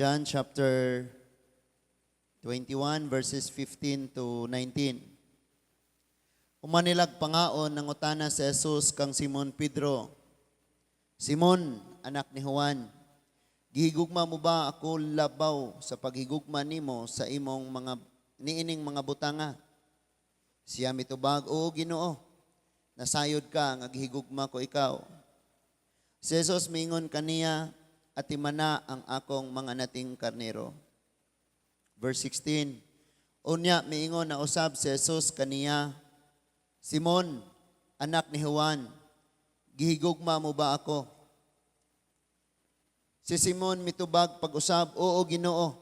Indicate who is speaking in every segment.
Speaker 1: John chapter 21 verses 15 to 19. Umanilag pangaon ng utana si Jesus kang Simon Pedro. Simon, anak ni Juan, gihigugma mo ba ako labaw sa paghigugma nimo sa imong mga niining mga butanga? Siya mitubag, oo Ginoo, nasayod ka nga gihigugma ko ikaw. Si Jesus mingon kaniya, at imana ang akong mga nating karnero. Verse 16, unya miingon na usab si Jesus kaniya, Simon, anak ni Juan, gihigugma mo ba ako? Si Simon mitubag pag-usab, oo Ginoo,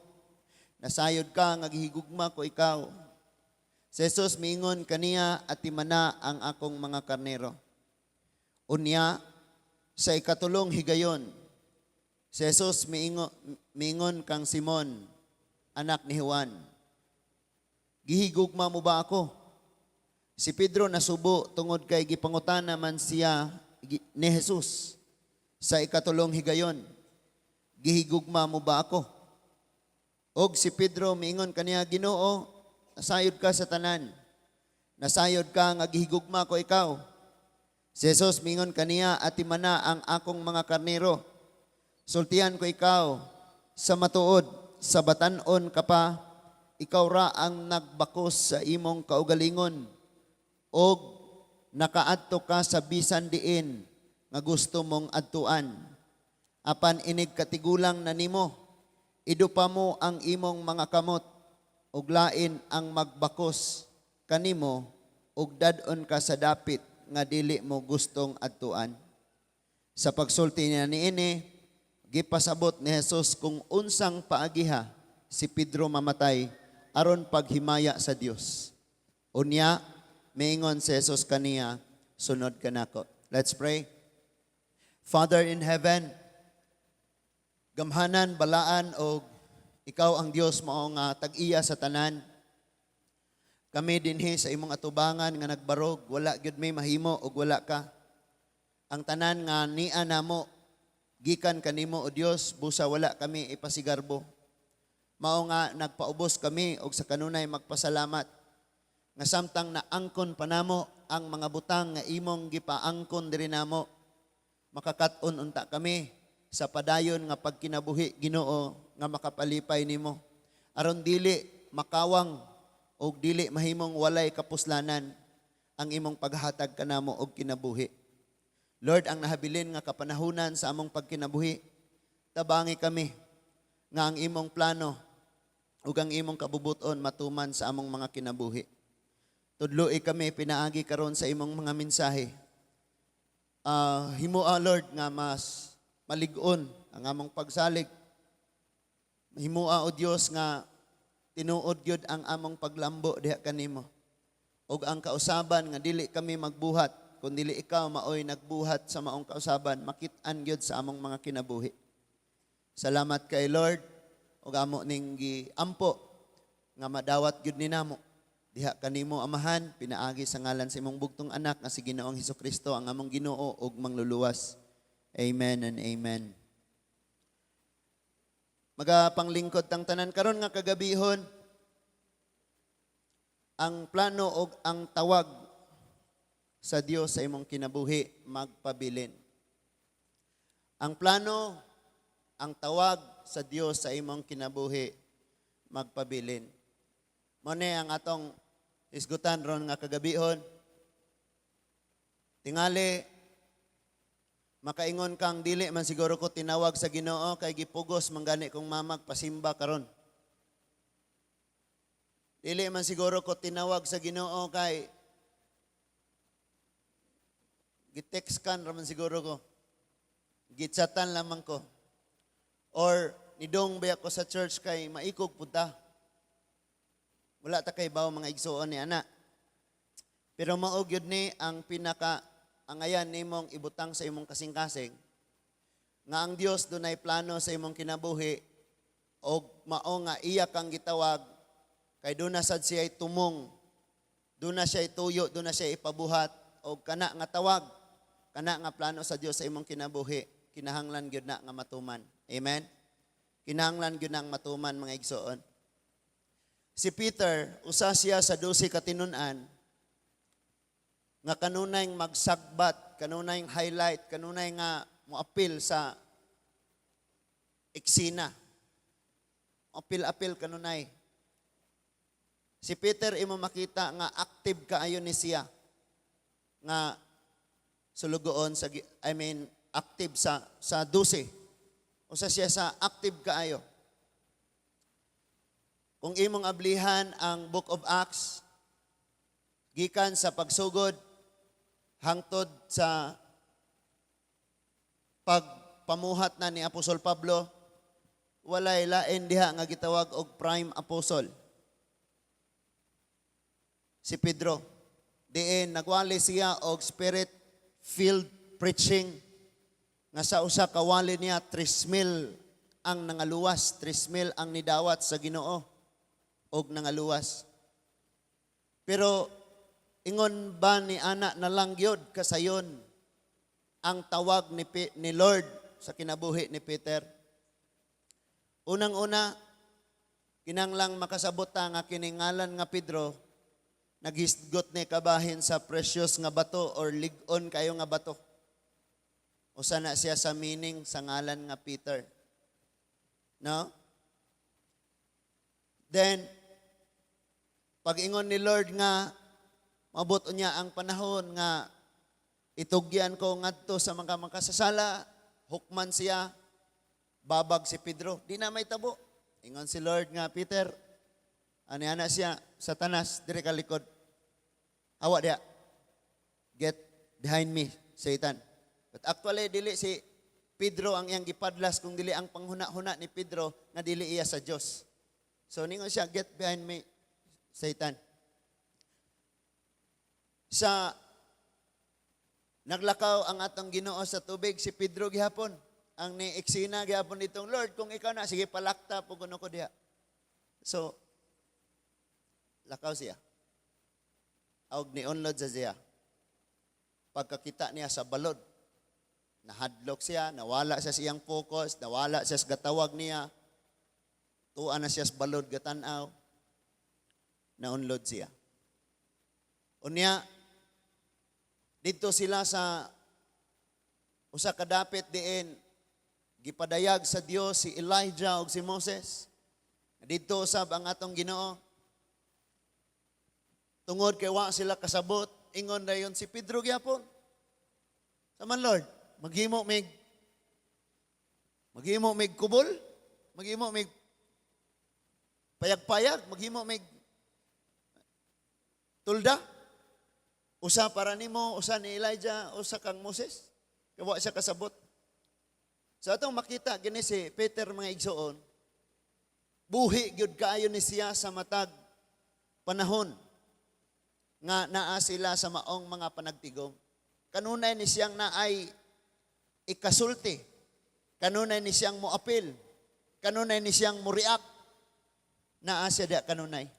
Speaker 1: nasayod ka nga gihigugma ko ikaw. Si Jesus miingon kaniya, at imana ang akong mga karnero. Unya, sa ikatulong higayon, si Jesus miingon kang Simon, anak ni Juan, gihigugma mo ba ako? Si Pedro nasubo tungod kay gipangutana man siya ni Jesus sa ikatulong higayon, gihigugma mo ba ako? Og si Pedro miingon kaniya, Ginoo, nasayod ka sa tanan. Nasayod ka nga gihigugma ko ikaw. Si Jesus miingon kaniya, at imana ang akong mga karnero. Sultihan ko ikaw sa matuod, sa batanon ka pa, ikaw ra ang nagbakos sa imong kaugalingon, og nakaadto ka sa bisan diin nga gusto mong adtuan. Apan inig katigulang na nimo, idupa mo ang imong mga kamot, og lain ang magbakos kanimo, og dadon ka sa dapit nga dili mo gustong adtuan. Sa pagsulti niya niini, gipasabot ni Jesus kung unsang paagiha si Pedro mamatay aron paghimaya sa Dios. Unya, miingon si Jesus kaniya, sunod ka nako. Let's pray. Father in heaven, gamhanan, balaan, o ikaw ang Dios mao nga tag-iya sa tanan. Kami dinhi sa imong atubangan nga nagbarog, wala gyud may mahimo og wala ka. Ang tanan nga niya namo gikan kanimo o Dios, busa wala kami ipasigarbo. Mao nga nagpaubos kami og sa kanunay magpasalamat. Nga samtang naangkon panamo ang mga butang nga imong gipaangkon diri namo, makakat-on unta kami sa padayon nga pagkinabuhi Ginoo nga makapalipay nimo. Aron dili makawang og dili mahimong walay kapuslanan ang imong paghatag kanamo og kinabuhi. Lord, ang nahabilin nga kapanahunan sa among pagkinabuhi, tabangi kami nga ang imong plano ug ang imong kabubuton matuman sa among mga kinabuhi. Tudloi kami pinaagi karon sa imong mga mensahe. Himoa Lord nga mas malig-on ang among pagsalig. Himoa o Dios nga tinuod gyud ang among paglambo diha kanimo. Og ang kausaban nga dili kami magbuhat, kun dili ikaw maoy nagbuhat sa maong kausaban, makit-an gyud sa among mga kinabuhi. Salamat kay Lord, og amo ning giampo nga madawat gyud ninamo diha kanimo Amahan, pinaagi sa ngalan sa imong bugtong anak nga si Ginoong Hesukristo ang among Ginoo ug mangluluwas. Amen and amen. Magapanglingkod tang tanan karon nga kagabihon, ang plano o ang tawag sa Dios sa imong kinabuhi magpabilin. Ang plano, ang tawag sa Dios sa imong kinabuhi magpabilin. Mo ni ang atong isgutan ron nga kagabihon. Tingali, makaingon kang dili man siguro ko tinawag sa Ginoo kay gipugos manggani kong mamag pasimba karon. Dili man siguro ko tinawag sa Ginoo kay gitext kan raman siguro ko. Gitsatan lamang ko. Or nidong ba ako sa church kay maikog punta. Wala ta kay bawo mga igsuon ni ana. Pero mao gyud ni ang pinaka angayan nimong ibutang sa imong kasing-kasing nga ang Dios dunay plano sa imong kinabuhi og mao nga iya kang gitawag kay duna sad siya tumong, duna siya ituyo, duna siya ipabuhat og kana nga tawag, kana nga plano sa Dios sa imong kinabuhi kinahanglan gyud na nga matuman. Amen. Kinahanglan gyud ang matuman mga igsoon. Si Peter, usa siya sa 12 katinunan nga kanunay magsagbat, kanunay highlight, kanunay nga moapil sa eksena. Apil-apil kanunay. Si Peter imo makita nga active kaayo ni siya nga sulugoon sa active sa 12. Usa siya sa active kaayo. Kung imong ablihan ang Book of Acts, gikan sa pagsugod hangtod sa pagpamuhat na ni Apostol Pablo, walay lain diha nga gitawag og prime apostle. Si Pedro, diin nagwali siya og spirit-filled preaching nga sa usa ka wali niya 3,000 ang nangaluwas, 3,000 ang nidawat sa Ginoo og nangaluwas. Pero ingon ba ni ana na lang gyud kasayon ang tawag ni Lord sa kinabuhi ni Peter? Unang-una, kinanglang makasabot ta nga kiningalan nga Pedro, naghisgot ni kabahin sa precious nga bato or lig-on kayo nga bato. Usa na siya sa meaning sa ngalan nga Peter. No? Then, pag-ingon ni Lord nga, mabot niya ang panahon nga itugyan ko ngadto sa mga makasasala, hukman siya, babag si Pedro. Di na may tabo. Ingon si Lord nga, Peter, ani-ana siya, Satanas, dire ka likod. Awa dia. Get behind me, Satan. But actually, dili si Pedro ang iyang gipadlas, kung dili ang panghuna-huna ni Pedro, na dili iya sa Diyos. So, ningon siya, get behind me, Satan. Sa naglakaw ang atong Ginoo sa tubig, si Pedro gihapon. Ang ni-eksena gihapon ditong, Lord, kung ikaw na, sige palakta po kuno ko diha. So, lakaw siya. Aog ni unlod sa siya. Pagkakita niya sa balod, nahadlok siya, nawala siya sa iyang focus, nawala siya sa gatawag niya, tuwa na siya sa balod gatanaw, naunlod siya. Unya, dito sila sa usa ka dapit diin, gipadayag sa Dios si Elijah ug si Moses. Dito usab ang atong Ginoo. Tungod kay wa sila kasabot, ingon dayon si Pedro gyapon. Saman Lord, maghimo mig kubol, maghimo mig payag-payag, maghimo mig tulda. Usa para nimo, usa ni Elijah, usa kang Moses. Kaya wa siya kasabot. Sa atong makita gini si Peter mga igsoon, buhi gyud kaayo ni siya sa matag panahon nga naa sila sa maong mga panagtigom. Kanunay ni siyang naay ikasulti. Kanunay ni siyang moapil. Kanunay ni siyang mo-react. Naa siya da kanunay.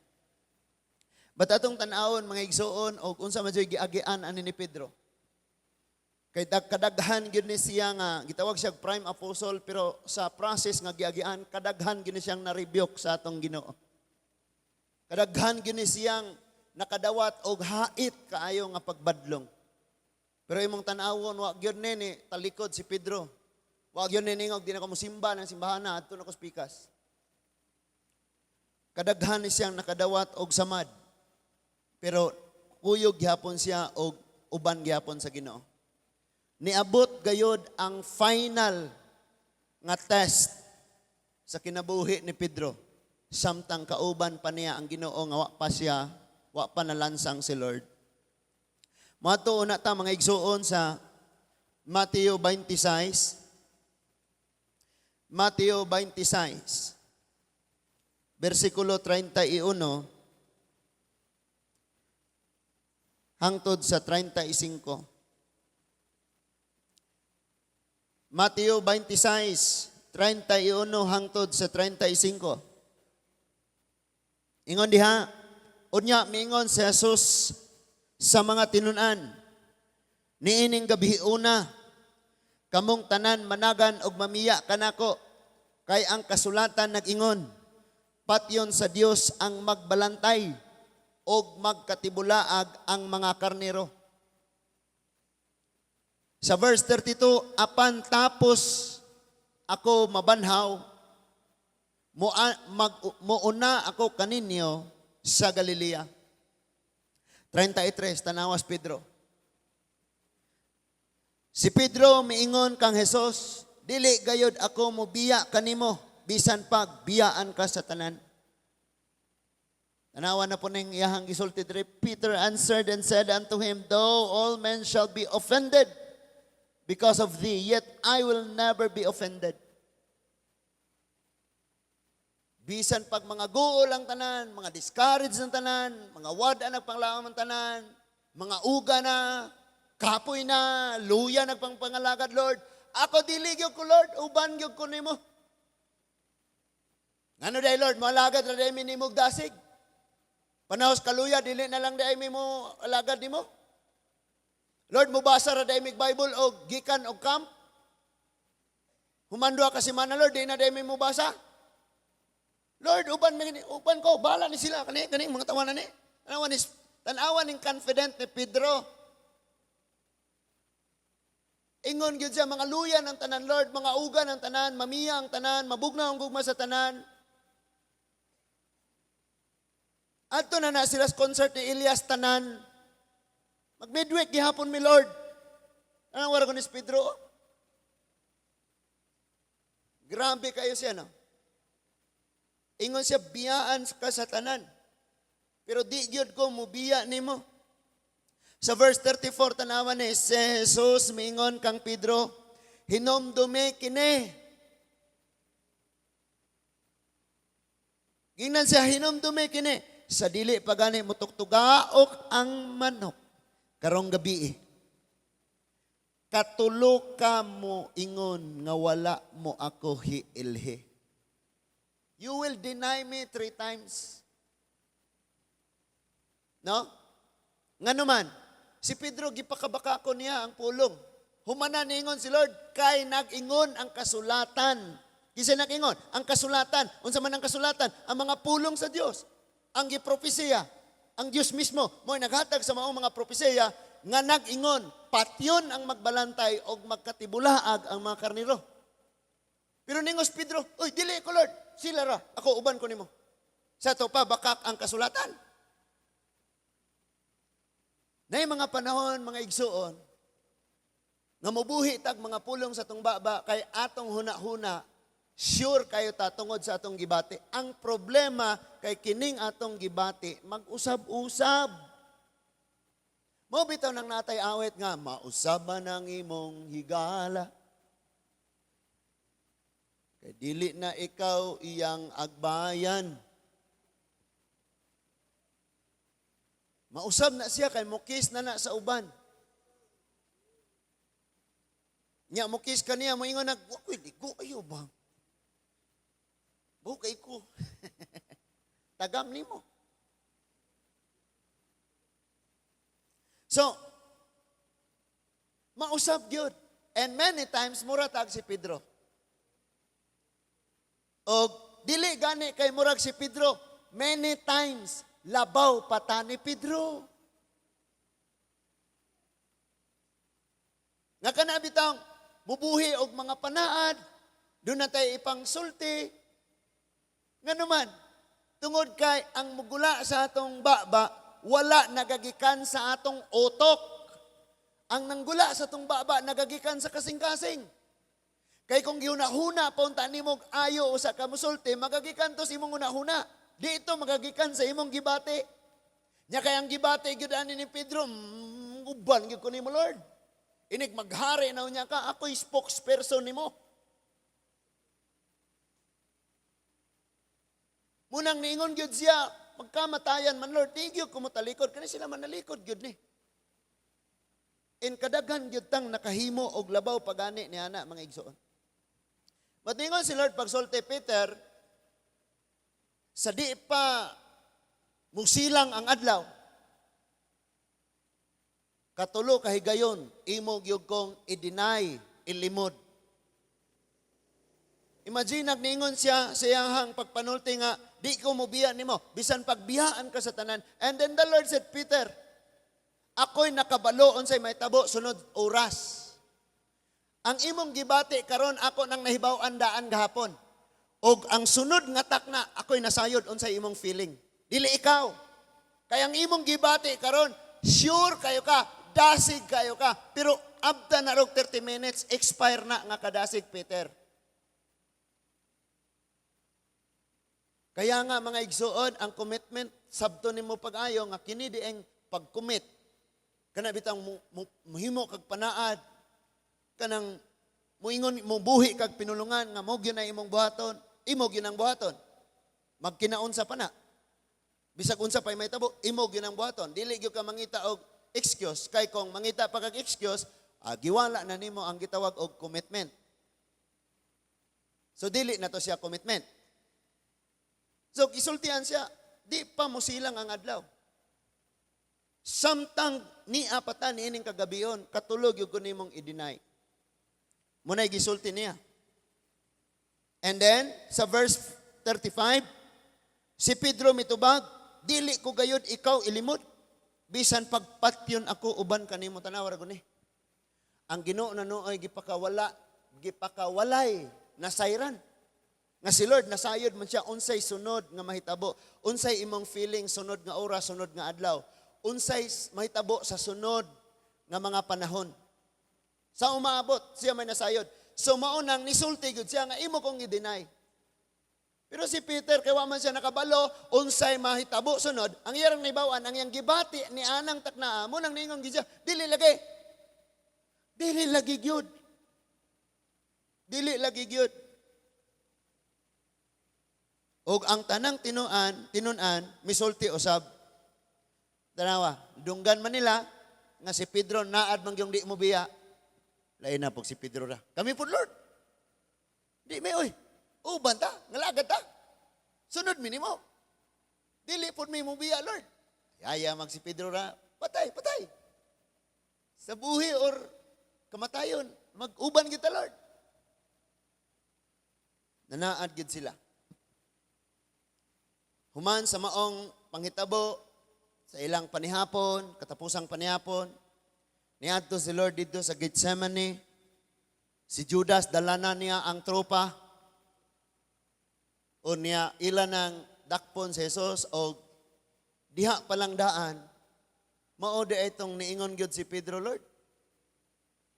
Speaker 1: But atong tan-awon mga igsoon o unsa man jud giagian ani ni Pedro. Kay kadaghan gyud ni siya nga gitawag siya prime apostle, pero sa process nga giagian kadaghan gyud ni siyang na-rebuke sa atong Ginoo. Kadaghan gyud ni siyang nakadawat og hait kaayo nga pagbadlong. Pero imong tan-awon wa gyud ni talikod si Pedro. Wa gyud ni ningog di na ko mosimba ng simbahan na adto na ko spikas. Kadaghan ni siyang nakadawat og samad. Pero kuyog gihapon siya og uban gihapon sa Ginoo. Niabot gayod ang final nga test sa kinabuhi ni Pedro. Samtang kauban pa niya ang Ginoo nga wa pa nalansang si Lord. Matuo na ta mga igsuon sa Mateo 26. Mateo 26. Versikulo 31 hangtod sa 35. Mateo 26, 31 hangtod sa 35. Ingon diha, unya miingon si Jesus sa mga tinunan, niining gabi una, kamong tanan managan og mamiya kanako, Kay ang kasulatan nag-ingon, patyon sa Dios ang magbalantay o magkatibulaag ang mga karnero. Sa verse 32, apan tapos ako mabanhaw, muuna ako kaninyo sa Galilea. 33, tanawas Pedro. Si Pedro miingon kang Hesus, dili gayod ako mobiya kanimo, bisan pag biyaan ka sa tanan. Tanawa na po ning iyahang gisulti diri. Peter answered and said unto him, though all men shall be offended because of thee, yet I will never be offended. Bisan pag mga guol ang tanan, mga discourage ng tanan, mga wad ang nagpanglaom ng tanan, mga uga na, kapoy na, luya nagpangpangalagad, Lord. Ako dili gyud ko, Lord, uban gyud ko nimo. Ngano day, Lord, malagad ra day minimog dasig. Panahos kaluya, dili na lang day mi mo alagad nimo. Lord, mubasa ra day mig Bible o gikan o camp. Humandua ka semana, Lord, di na day mi mubasa. Lord, uban ko, bala ni sila kani mga tawanan ni. Tanawan ning confident ni Pedro. Ingon gyud siya mga luya ng tanan, Lord, mga uga ng tanan, mamiya ang tanan, mabugnaw ang gugma sa tanan. Adto na sila sa concert ni Elias tanan. Mag-midweek gihapon mi, Lord. Anong wala ko ni Pedro? Grabe kayo siya, no? Ingon siya, biyaan ka sa tanan. Pero di gyud ko mubiya nimo. Sa verse 34, tanawan ni si Jesus, miingon kang Pedro, hinomdumi kini. Ginan siya, hinomdumi kini. Sa dili pagani mutuktugaok ang manok. Karong gabi katulo ka mo ingon nga wala mo ako hiilhi. You will deny me 3 times. No? Nga naman, si Pedro gipakabaka ko niya ang pulong. Humana ningon si Lord, kay nag-ingon ang kasulatan. Kisa nag-ingon, ang kasulatan. Unsa man ang kasulatan? Ang mga pulong sa Dios. Ang gipropesiya. Ang Diyos mismo, mo'y naghatag sa mga propesiya nga nag-ingon, patyon ang magbalantay o magkatibulaag ang mga karniro. Pero ningos Pedro, uy, dili ko Lord, sila ra, ako uban ko nimo. Sa to pa, bakak ang kasulatan. Na mga panahon, mga igsuon, nga mubuhi tag mga pulong sa tong baba, kay atong huna-huna, sure kayo tatungod sa atong gibati. Ang problema kay kining atong gibati, mag-usab-usab. Mo bitaw nang natay awit nga, mausaban ang imong higala. Kay dili na ikaw iyang agbayan. Mausab na siya kay mukis na sa uban. Nya mukis kaniya mo ingon nag, "Wa koy ligo ayo ba?" Bukay ko. Tagam nimo. So, mausab gyud. And many times muratag si Pedro. O dili gani kay murag si Pedro, many times labaw pata ni Pedro. Nga kana bitang mubuhi og mga panaad, doon na tayo ipang sulti. Nga naman, tungod kay ang mugula sa atong baba, wala nagagikan sa atong utok. Ang nanggula sa atong baba, nagagikan sa kasing-kasing. Kay kung gihuna-huna, paunta ni mong ayo sa kamusulti, magagikan to sa imong una-huna. Di ito magagikan sa imong gibate. Nya kay ang gibate, gyudani ni Pedro, uban gyud ko nimo Lord. Inig maghari na unya ka, ako'y spokesperson nimo. Munang niingon gyud siya, magkamatayan man Lord, di gyud ko mo talikod, kani sila man nalikod gyud ni. In kadaghan gyud tang nakahimo og labaw pagani ni ana mga igsoon. Matingon si Lord pagsulti Peter, sa di pa musilang ang adlaw, katulo kahigayon, imo gyud kong i-deny, ilimod. Imagine nagningon siya sa iyang pagpanulti nga, di ko mubiya nimo, bisan pagbiyaan ka sa tanan. And then the Lord said, Peter, ako'y nakabalo unsay mahitabo sunod oras. Ang imong gibati karon ako nang nahibaw-an daan gahapon. Og ang sunod nga takna, ako'y nasayod unsay imong feeling. Dili ikaw. Kaya ang imong gibati karon, sure kayo ka, dasig kayo ka. Pero abda na rog 30 minutes, expire na nga kadasig, Peter. Kaya nga mga igsuon, ang commitment, sabto nimo pag-ayo, nga kini di ang pag-commit. Kana bitang muhimo kag panaad, kanang muingon mo buhi kag pinulungan, nga mo gyud na imong buhaton, imo gyud ang buhaton. Magkinaunsa pa na. Bisag unsa pay mahitabo, imo gyud ang buhaton. Dili gyud ka mangita og excuse, kay kung mangita pa kag excuse, giwala na nimo ang gitawag og commitment. So dili na to siya commitment. So, kisultihan siya, di pa mo silang ang adlaw. Samtang ni apatan ni ining kagabion, katulog yung kunimong i-deny. Muna'y gisulti niya. And then, sa verse 35, si Pedro mitubag, dili ko gayud ikaw ilimod, bisan pagpatyon ako uban kanimo tanaw ra guni. Ang Ginoo na nooy gipakawalay na sayran. Nga si Lord, nasayod man siya, unsay sunod nga mahitabo. Unsay imong feeling, sunod nga oras, sunod nga adlaw. Unsay mahitabo sa sunod nga mga panahon. Sa umaabot, siya may nasayod. So maunang nisulti gud siya nga imo kong i-deny. Pero si Peter, kaya man siya nakabalo, unsay mahitabo sunod, ang iyang naibawan, ang iyang gibati ni anang taknaa, mo nang ningon gid siya, dili lagi. Dili lagi gyud. Dili lagi gyud. Og ang tanang tinunan, misulti usab. Tanawa, dunggan man nila, nga si Pedro naad man yung di mo biya. Lain na po si Pedro ra. Kami po Lord. Di may oy. Uban ta, ngalagad ta. Sunod minimo. Dili po mi mo biya Lord. Yaya mag si Pedro ra, patay. Sa buhi or kamatayon, mag-uban kita Lord. Nanaad gid sila. Human sa maong panghitabo, sa ilang panihapon, katapusang panihapon, niadto si Lord dito sa Gethsemane, si Judas dalana niya ang tropa, o niya ilan ng dakpon si Jesus, o diha palang daan, maode itong niingon gyud si Pedro, Lord.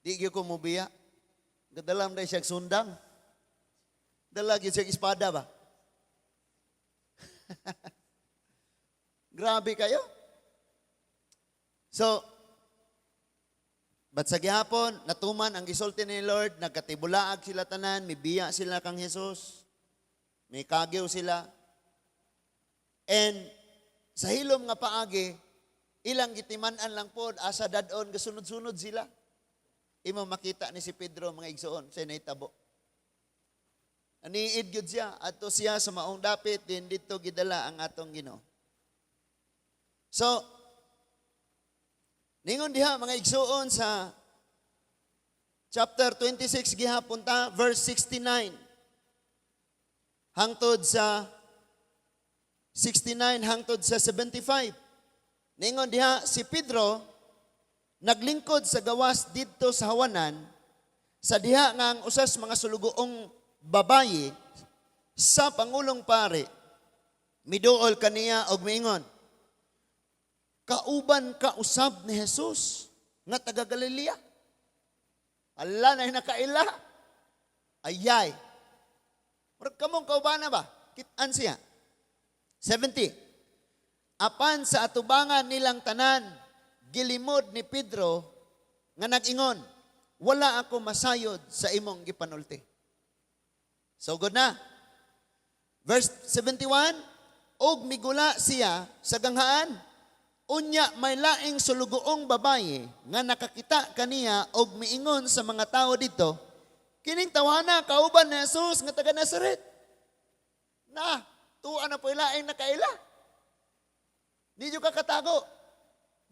Speaker 1: Di gyud ko mubiya. Gadalam na siya sundang. Dala gyud siya espada ba? Grabe kayo. So, but sa gihapon, natuman ang gisulti ni Lord, nagkatibulaag sila tanan, may biya sila kang Jesus, may kagyaw sila. And sa hilom nga paagi, ilang gitiman-an lang po, asa dadon, gasunod-sunod sila. Imo makita ni si Pedro, mga igsoon, sa naitabo. Aniid gyud siya, ato siya sa maong dapit, din dito gidala ang atong Ginoo. So, ningon diha mga igsuon sa chapter 26 gihapon ta, verse 69. Hangtod sa 69 hangtod sa 75. Ningon diha si Pedro naglingkod sa gawas didto sa hawanan sa diha nga ang usas mga sulugoong babayi sa Pangulong Pare, miduol kaniya og miingon, kauban ka usab ni Jesus nga taga Galilea. Allah na nakaila. Ayay. Murag kamong kauban na ba? Kitaan siya. 70. Apan sa atubangan nilang tanan, gilimod ni Pedro nga nag-ingon, wala ako masayod sa imong gipanulti. So good na. Verse 71, og migula siya sa ganghaan, unya may laing sulugoong babaye nga nakakita kaniya og miingon sa mga tao dito, kining tawana kauban ni Jesus nga taga Nazaret. Na, tuwa na po ilaing nakaila. Di nyo kakatago.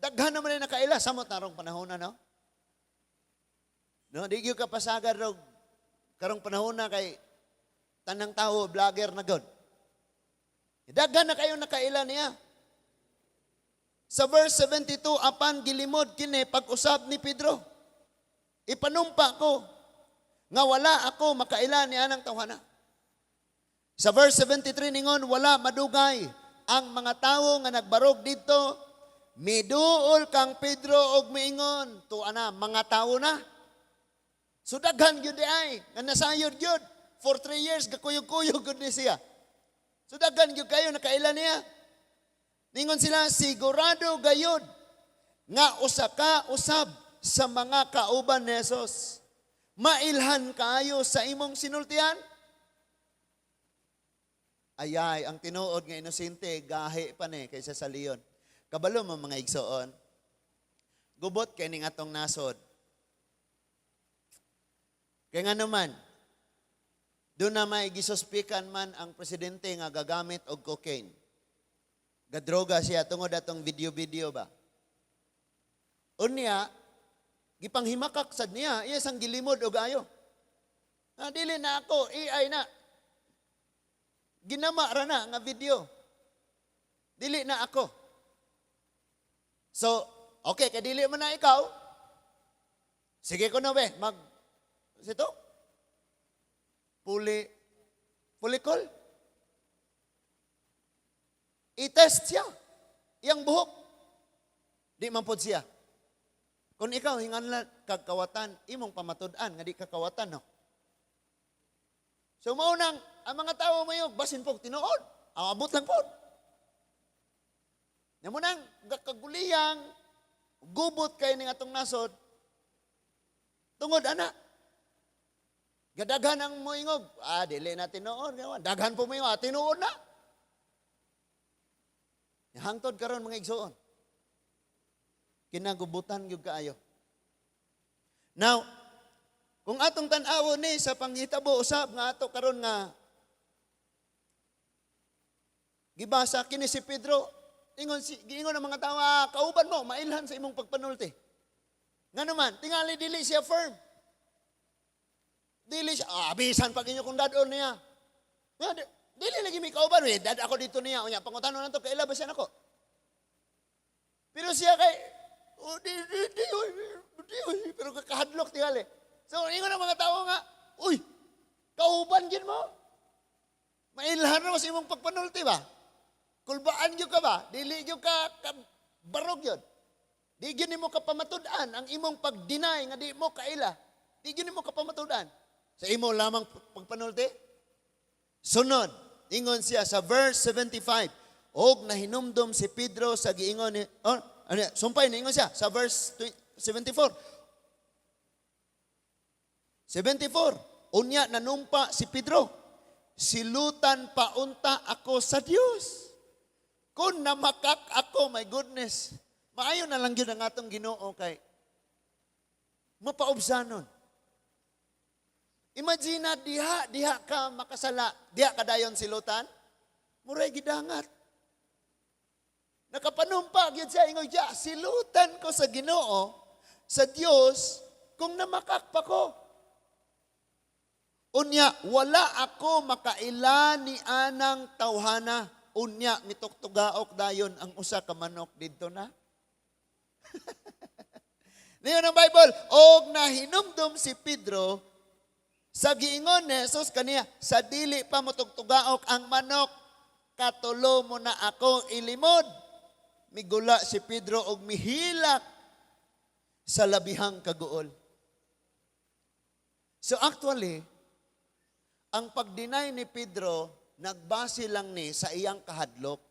Speaker 1: Daghan naman na nakaila. Samot narong panahon na, no? No, di nyo kapasagad rog karong panahon na kay Tanang tao, vlogger na God. Daghan na kayo nakaila niya. Sa verse 72, apan gilimod kini pag-usab ni Pedro. Ipanumpa ko, nga wala ako makaila ni anang tawhana. Sa verse 73 ningon, wala madugay ang mga tawo nga nagbarog dito, miduol kang Pedro og miingon, tuwa na, mga tawo na. So daghan gyud ay, nga nasayod gyud. For 3 years, gakuyog-kuyog gyud ni siya. So daghan gyud kayo nakaila niya. Ningon sila, sigurado gayud nga usa ka usab sa mga kauban ni Jesus. Mailhan kayo sa imong sinultian? Ayay, ang tinuod nga inosente, gahi pa ni kaysa sa leon. Kabalo mo mga igsoon, gubot kay ning atong nasod. Kaya nga naman, doon na may gisuspikan man ang presidente nga gagamit og cocaine. Gadroga siya tungod atong video-video ba. Unya, gipanghimakak sad niya, iya sang gilimod og ayo. Dili na ako, AI na. Ginama ra na nga video. Dili na ako. So, okay, kay dili man na ikaw. Sige ko na be, sito? Pulikol. I-test siya. Iyang buhok. Di man pod siya. Kung ikaw hinganlan kagkawatan, imong pamatud-an nga di kakawatan no. So maunang ang mga tao mayog basin pog tinuod. Abot lang pod. Namunang gakaguliyang gubot kay ning atong nasod. Tungod ana. Gadaghan ang moingog. Dili na tinuod. Daghan po moingog. Tinuod na. Hangtod karon mga igsoon. Kinagubutan gyud kaayo. Now, kung atong tan-awon ni sa panghitabo usab nga ato karon nga gibasa kini si Pedro, ingon ang mga tawo, kauban mo mailhan sa imong pagpanulti. Nga naman, tingali dili siya firm. Dili siya, abisan pag inyo kung dadon niya. Dili lagi may kauban, dad ako dito niya. Unya, pangutanon na to, kaila ba siya nako? Pero siya kay, pero kakahadlok tingali. So, ingon ang mga tao nga, uy, kauban gin mo. Mailhan mo sa imong pagpanulti ba? Kulbaan yun ka ba? Dili yun ka barog yun. Di yun mo kapamatudan ang imong pag-deny nga di mo kaila. Di yun mo kapamatudan. Sa imo lamang pagpanulti? Sunod, ingon siya sa verse 75. Og nahinumdum si Pedro sa giingon ni, sumpay na ingon siya sa verse 74. 74. Unya nanumpa si Pedro. Silutan paunta ako sa Dios. Kung namakak ako, my goodness, maayo na lang yun ang atong Ginoo kay mapaubsanon. Imagine diha ka makasala, diha ka dayon silutan, muray gidangat. Nakapanumpa gyud siya ingon siya, silutan ko sa Ginoo, sa Dios kung namakak pa ko. Unya, wala ako makaila ni anang tawhana. Unya, mitoktugaok dayon ang usa ka manok dito na. Niyon ang Bible, og nahinumdum si Pedro sa giingon ni Jesus kaniya, sa dili pa mo tugtugaok ang manok, katulo mo na akong ilimod. Migula si Pedro og mihilak sa labihang kaguol. So actually, ang pag-deny ni Pedro, nagbase lang ni sa iyang kahadlok.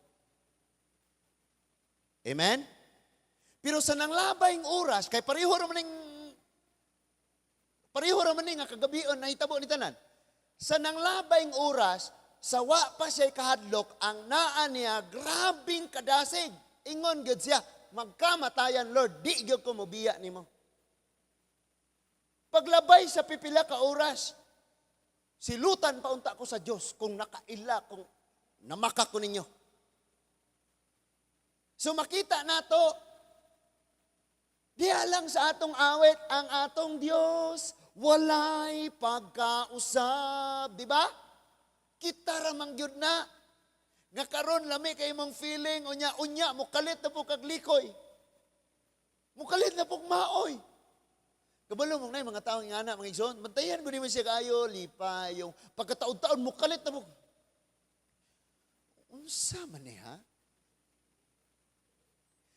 Speaker 1: Amen? Pero sa nanglabayng oras, kay pareho raman nga kagabion na hitabo ni tanan. Sa nanglabayng oras, sa wa pa siya kahadlok, ang naa niya, grabing kadasig. Ingon gyud siya, magkamatayan Lord, di gyud ko mobiya nimo. Paglabay sa pipila ka oras, silutan paunta ko sa Diyos kung nakaila, kung namaka ko ninyo. So makita nato, diha lang sa atong awit, ang atong Diyos, walay pagkausab. Di ba?
Speaker 2: Kita ra mangyud na. Nga karon lami kay mong feeling unya mukalit na po kag likoy. Mukalit na po maoy. Kabalo mong na mga tao nga na mga igsoon, bantayan ko naman siya kayo, lipa, yung pagkataon-taon mukalit na po. Unsa man ni ha?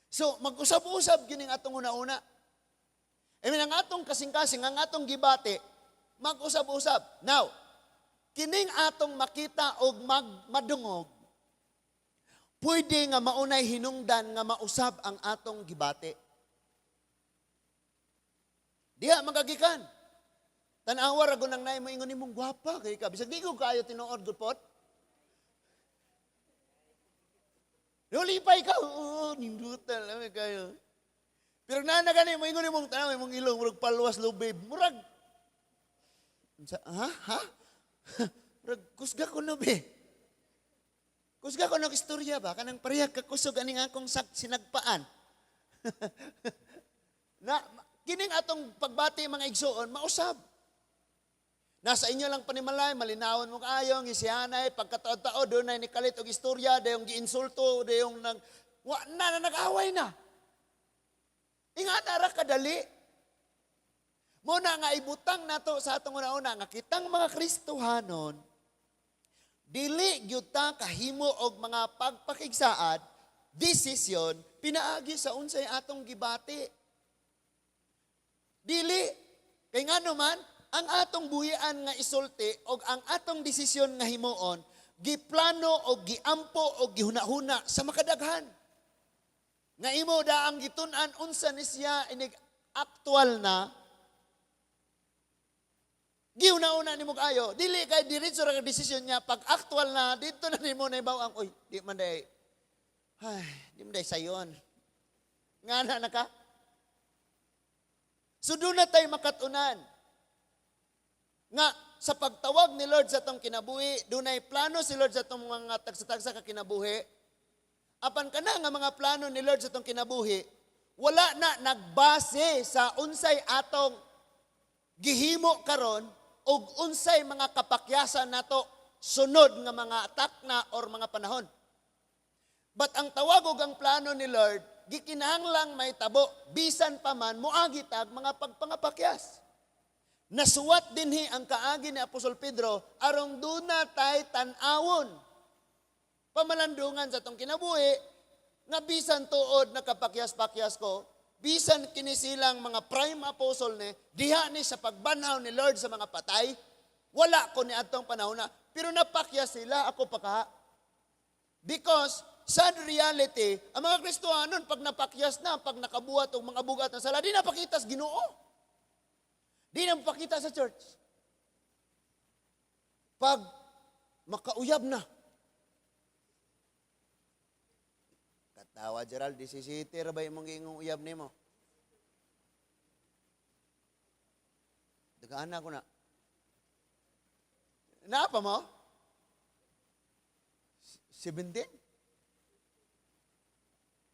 Speaker 2: So mag-usab-usab kining atong una-una. Ang atong kasing-kasing, ang atong gibate, mag-usab-usab. Now, kining atong makita og madungog, pwede nga maunay hinungdan nga mausab ang atong gibate. Diha magagikan. Tanawa ra gunang nay moingon nimong gwapa kay ka. Bisag di ko kayo tinuod gud pot. Lipay ka, nindutan lang kayo. Pero nana gani moingon nimong tanaw imong ilong murag palwas lubib. Murag ha? Murag kusga ko no be. Kusga ko ng istorya ba? Kanang parehag kakusog aning akong sinagpaan. Kining atong pagbati mga igsoon, mausab. Nasa inyo lang panimalay, malinawon mo kayo, ngisihanay, pagkataod-taod, doon na nikalit og istorya, dayong giinsulto, dayong nag-away na. Inga na ra kadali. Muna nga ibutang nato sa atong una-una, nga kitang mga Kristohanon, dili gyud ta kahimo og mga pagpakigsaad, desisyon pinaagi sa unsay atong gibati. Dili kay ngano man ang atong buhian nga isulti og ang atong desisyon nga himuon giplano og giampo og gihuna-huna sa makadaghan. Nga imo daang gitun-an unsa ni siya inig aktual na giuna-una nimo kayo, dili kay diretso ra ka desisyon niya pag actual na dito na nimo na ibawang oy, di man day. Di man day sayon. Ngana na ka? So doon na tayo makatunan. Nga sa pagtawag ni Lord sa atong kinabuhi, doon ay plano si Lord sa atong mga tagsa-tagsa ka kinabuhi. Apan kana nga mga plano ni Lord sa atong kinabuhi, wala na nagbase sa unsay atong gihimo karon og unsay mga kapakyasan nato sunod nga mga takna or mga panahon. But ang tawag ug ang plano ni Lord, gikinahanglang may tabo, bisan pa man moagi tag mga pagpangapakyas. Nasuwat dinhi ang kaagi ni Apostol Pedro arong duna tay tan-awon. Pamalandungan sa tong kinabuhi nga bisan tuod nakapakyas-pakyas ko, bisan kini silang mga prime apostle ni, diha ni sa pagbanhaw ni Lord sa mga patay, wala ko ni atong panahon na, pero napakyas sila, ako pa ka. Because, sad reality, ang mga Kristohanon, pag napakyas na, pag nakabuhat o mga bugat na sala, di napakita sa Ginoo. Di na mapakita sa church. Pag makauyab na, tawa Gerald, disisiter ba yung ingong uyab ni mo? Dagaan na ako na. Naapa mo? 17?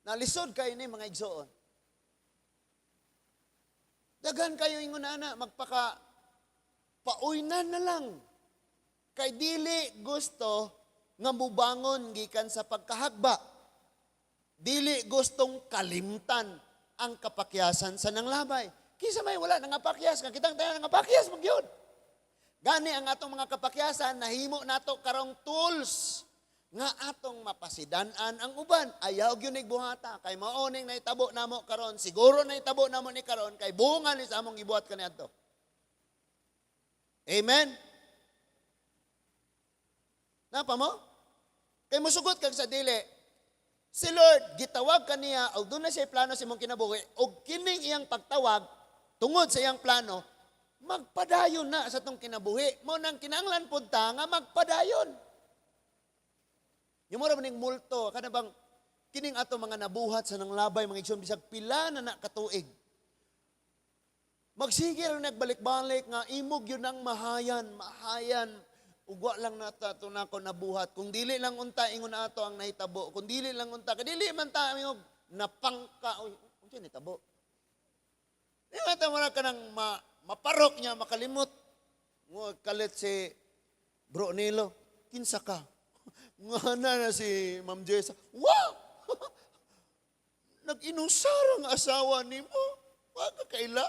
Speaker 2: Nalisod kayo ni mga igsoon. Dagan kayo ingon na, magpaka pauynan na lang. Kay dili gusto nga mubangon gikan sa pagkahagba. Dili gustong kalimtan ang kapakyasan sa nanglabay. Kisa may wala nangapakyas, nga kitang tayo nangapakyas, magyod. Gani ang atong mga kapakyasan, nahimo nato karong tools nga atong mapasidanan ang uban. Ayaw gyud buhata kay maoning naitabo namo karon, siguro naitabo namo ni karon kay bunga ni sa among gibuhat kaniadto. Amen. Napa mo? Kay mosugot kag sa dili. Si Lord, gitawag kaniya, o doon na siya plano sa imong kinabuhi, o kining iyang pagtawag, tungod sa iyang plano, magpadayon na sa itong kinabuhi. Mo nang kinanglan punta nga magpadayon. Yung mura maning multo, kada bang kining ato mga nabuhat sa nanglabay, mga igsoon, bisag pila na nakatuig. Magsigir nagbalik-balik nga, imog yun ang mahayan, ugwa lang nato na ako nabuhat. Kung dili lang unta, ingon na ato ang nahitabo. Kung dili lang unta, kadili man ta, napangka, unta nahitabo. Di ba ito muna ka ng maparok niya, makalimot. Kalit si Bro Nilo. kinsa ka? Ngana na si Ma'am Jessa, wow! Nag-inusara ang asawa ni mo. Wag ka kaila.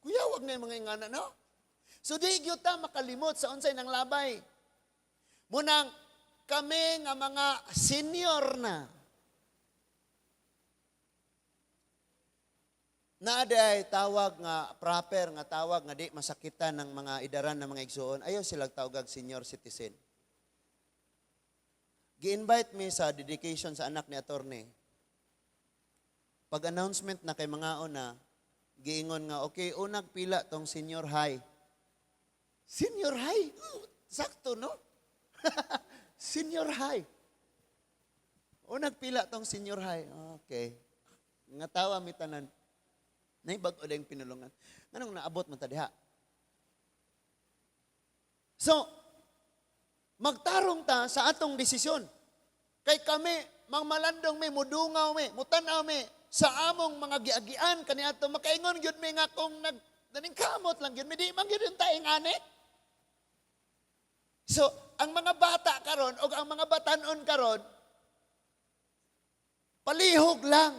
Speaker 2: Kuya, wag na yung mga ingana, no? So di gyud ta makalimot sa unsay nang labay. Munang kami nga mga senior na. Naaday tawag nga proper nga tawag nga di masakitan ng mga idaran ng mga igsuon. Ayaw silang tawag senior citizen. Gi-invite me sa dedication sa anak ni attorney. Pag-announcement na kay mga una, giingon nga, okay, unang pila tong senior high. Senior high? Sakto, no? Senior high. Unang pila tong senior high. Okay. Nga tawa mi tanan. Naibag-o dayong pinulungan. Anong naabot mo tadiha? So, magtarong ta sa atong desisyon. Kay kami, malandong mi, mudungaw mi, mutanaw mi, sa among mga giagian, kaniadto makaingon gyud mi nga kung naningkamot lang gyud mi, di man gyud yung taing ani. So, ang mga bata karon o ang mga batanon karon, palihog lang.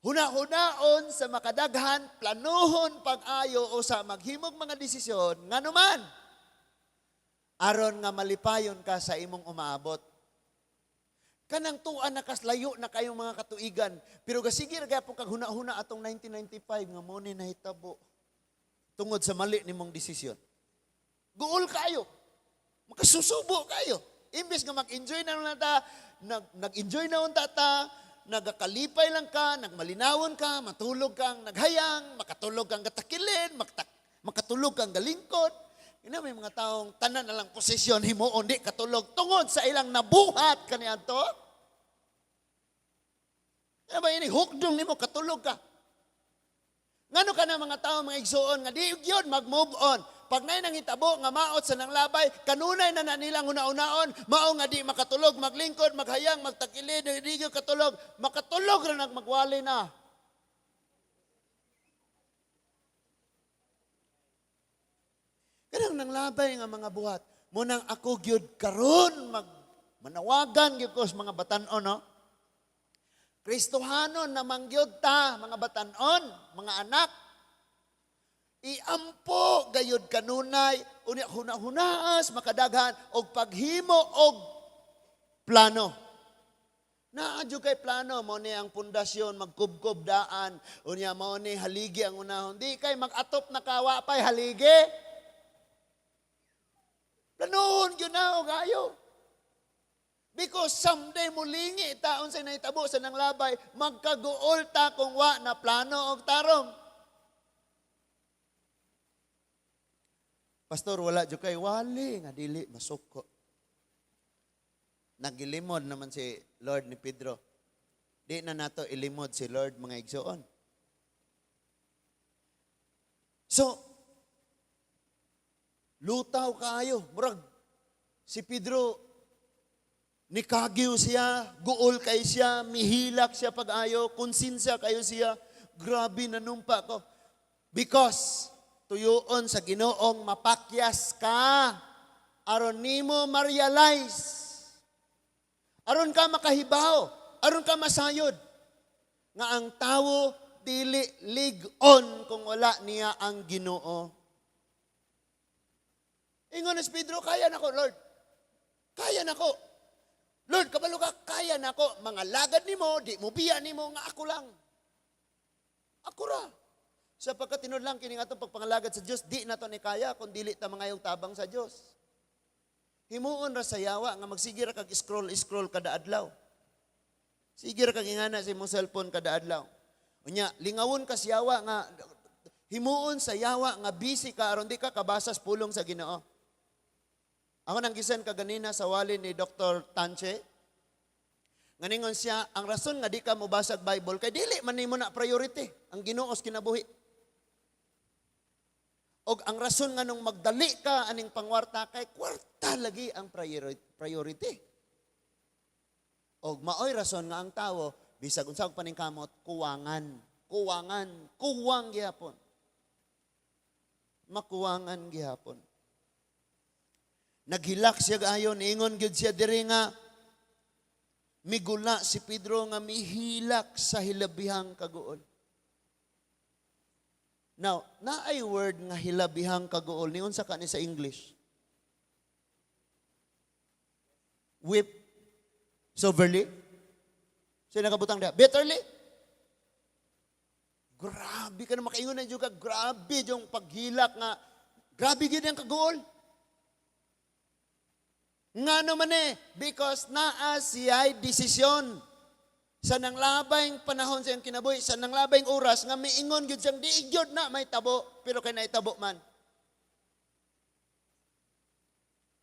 Speaker 2: Huna-hunaon sa makadaghan, planuhon pag-ayo o sa maghimog mga desisyon, nga naman, aron nga malipayon ka sa imong umaabot. Kanang tuan na kaslayo na kayong mga katuigan, pero gasigir kaya po kag huna-huna atong 1995 nga mo ni nahitabo tungod sa mali nimong desisyon. Guol kayo. Makasusubo kayo. Imbes nga mag-enjoy na ta, nag-enjoy na unta ta, nagakalipay lang ka, nagmalinawon ka, matulog kang naghayang, makatulog kang gatakilin, makatulog kang galingkod. Ina may mga taong tanan na lang posisyon himuon di katulog tungod sa ilang nabuhat kaniadto. Ano ba ini hukdong nimo katulog ka? Ngano ka na mga tao mga igsuon nga di gyud mag-move on. Pag nay nang hitabo nga maot sa nang labay, kanunay na nilang una-unaon, mao nga di makatulog, maglingkod, maghayang, magtakilid, di gyud katulog, makatulog ra nag magwali na. Kanang nang labay nga mga buhat, munang ako gyud karon manawagan gyud ko sa mga batan-on, no? Kristohanon na mangyod ta, mga batanon, mga anak. Iampo gayud kanunay, unya huna-hunaas, makadaghan, og paghimo og plano. Naadyo kay plano, mo ni ang pundasyon, magkubkob daan, unya mo ni haligi ang unahon. Di kay mag-atop na kawa pa'y haligi. Planohon yun na o gayo. Because someday mulingi taon sa naitabo sa nang labay, magkaguol ta kung wa na plano og tarong. Pastor, wala dyo kay wali nga dili masuko. Nagilimod naman si Lord ni Pedro. Di na nato ilimod si Lord mga igsoon. So, lutaw kaayo. Murag, si Pedro, nikagyo siya, guol kay siya, mihilak siya pag-ayo, konsinsya kayo siya, grabe nanumpa ko. Because, tuyoon sa Ginoong mapakyas ka, aron nimo ma-realize, aron ka makahibaw, aron ka masayod, nga ang tawo dili lig-on kung wala niya ang Ginoo. Ingon si Pedro, kaya na ko, Lord. Kaya na ko. Lord, kabalo ka, kaya na ko. Mga lagad nimo, di mo biya nimo, nga ako lang. Ako ra. Sapagkat tinod lang kining atong pagpangalagad sa Dios, di na to ni kaya kung dili ta mangayong tabang sa Dios. Himuon ra sa yawa nga magsige ra kag scroll kada adlaw. Sige ra kag ingana sa imong cellphone kada adlaw. Unya, lingawon ka sa yawa nga himuon sa yawa nga busy ka aron di ka kabasas pulong sa Ginoo. Ako nang gisan kaganina sa wali ni Dr. Tanche. Nganingon siya, ang rason nga di ka mobasag Bible kay dili man nimo na priority ang Ginoo sa kinabuhi. Og ang rason nga nung magdali ka aning pangwarta kay kwarta lagi ang priority. Og maoy rason nga ang tawo bisag unsa og paningkamot kuwang gihapon. Makuwangan gihapon. Naghilak siya ayon, ingon gyud siya diri nga migula si Pedro nga mihilak sa hilabihang kaguol. Now, naay word nga hilabihang kaguol ni unsa ka ni sa English? Whip soberly? Sino nakabutang diha? Bitterly? Grabe ka na makaingon na juga, grabe yung paghilak nga, grabe gyud ang kaguol. Nga naman because naa siya'y desisyon sa nanglabay panahon sa iyang kinabuhi, sa nanglabay oras, nga miingon gyud siyang di gyud na may tabo, pero kay naitabo man.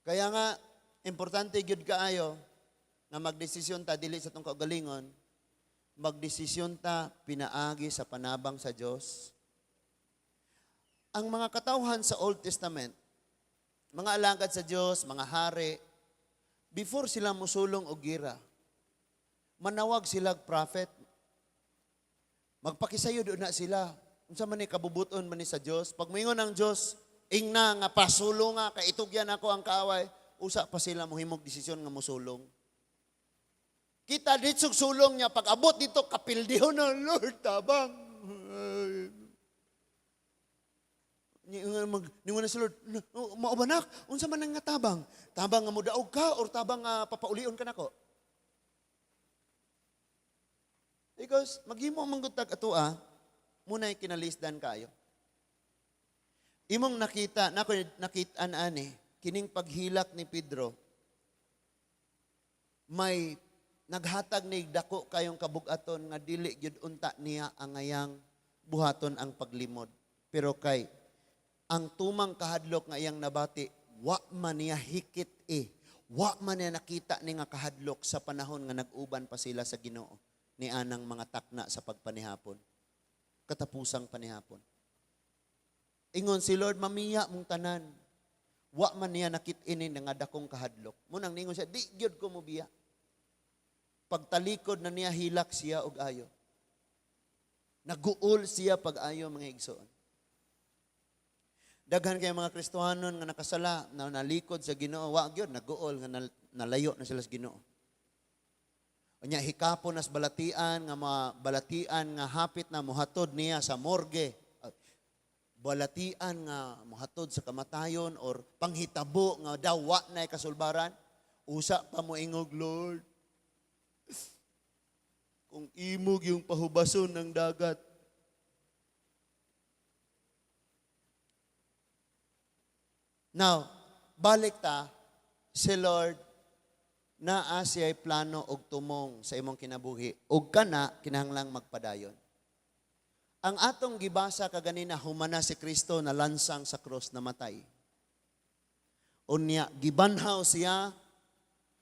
Speaker 2: Kaya nga, importante gyud kaayo na magdesisyon ta dili sa tong kaugalingon, magdesisyon ta pinaagi sa panabang sa Dios. Ang mga katawhan sa Old Testament, mga alagad sa Dios, mga hari, before sila musulong og gira, manawag sila prophet. Magpakisayod na sila. Unsa man ni kabubuton man ni sa Dios. Pag moingon ang Dios, ingna nga pasulong nga kay itugyan ako ang kaaway, usa pa sila mohimog desisyon nga mosulong. Kita ditsog sulong niya pag abot dito kapildihon na Lord tabang. Ningon na si Lord, maubanak, unsa man nga tabang? Tabang nga mudaog ka or tabang nga papaulion ka nako? Because maghimo manggutag atua, muna'y kinalisdan kayo. Imong nakita ani, kining paghilak ni Pedro, may naghatag ni dako kayong kabugaton nga dili gyud unta niya ang ngayang buhaton ang paglimod. Pero kay ang tumang kahadlok nga iyang nabati, wa man niya hikit wa man niya nakita ni nga kahadlok sa panahon nga nag-uban pa sila sa Ginoo ni anang mga takna sa pagpanihapon. Katapusang panihapon. Ingon si Lord, mamiya mong tanan. Wa man niya nakit-ini nga dakong kahadlok. Munang ningon siya, di gyud ko mobiya. Pagtalikod na niya, hilak siya og ayo. Naguol siya pag ayo mga igsoon. Daghan kay mga Kristohanon nga nakasala, na nalikod sa Ginoo, wa gyud naguol nga nalayo na sila sa Ginoo. Unya hikapon nas balatian nga balatian nga hapit na mohatod niya sa morgue. Balatian nga mohatod sa kamatayon or panghitabo nga daw wa nay kasulbaran. Usa pa mo ingog, Lord. Kung imog yung pahubason ng dagat. Now, balik ta, si Lord, naa siya'y plano og tumong sa imong kinabuhi. Og kana, kinahanglang magpadayon. Ang atong gibasa kaganina, humana si Kristo na lansang sa krus na matay. Unya, gibanhaw siya,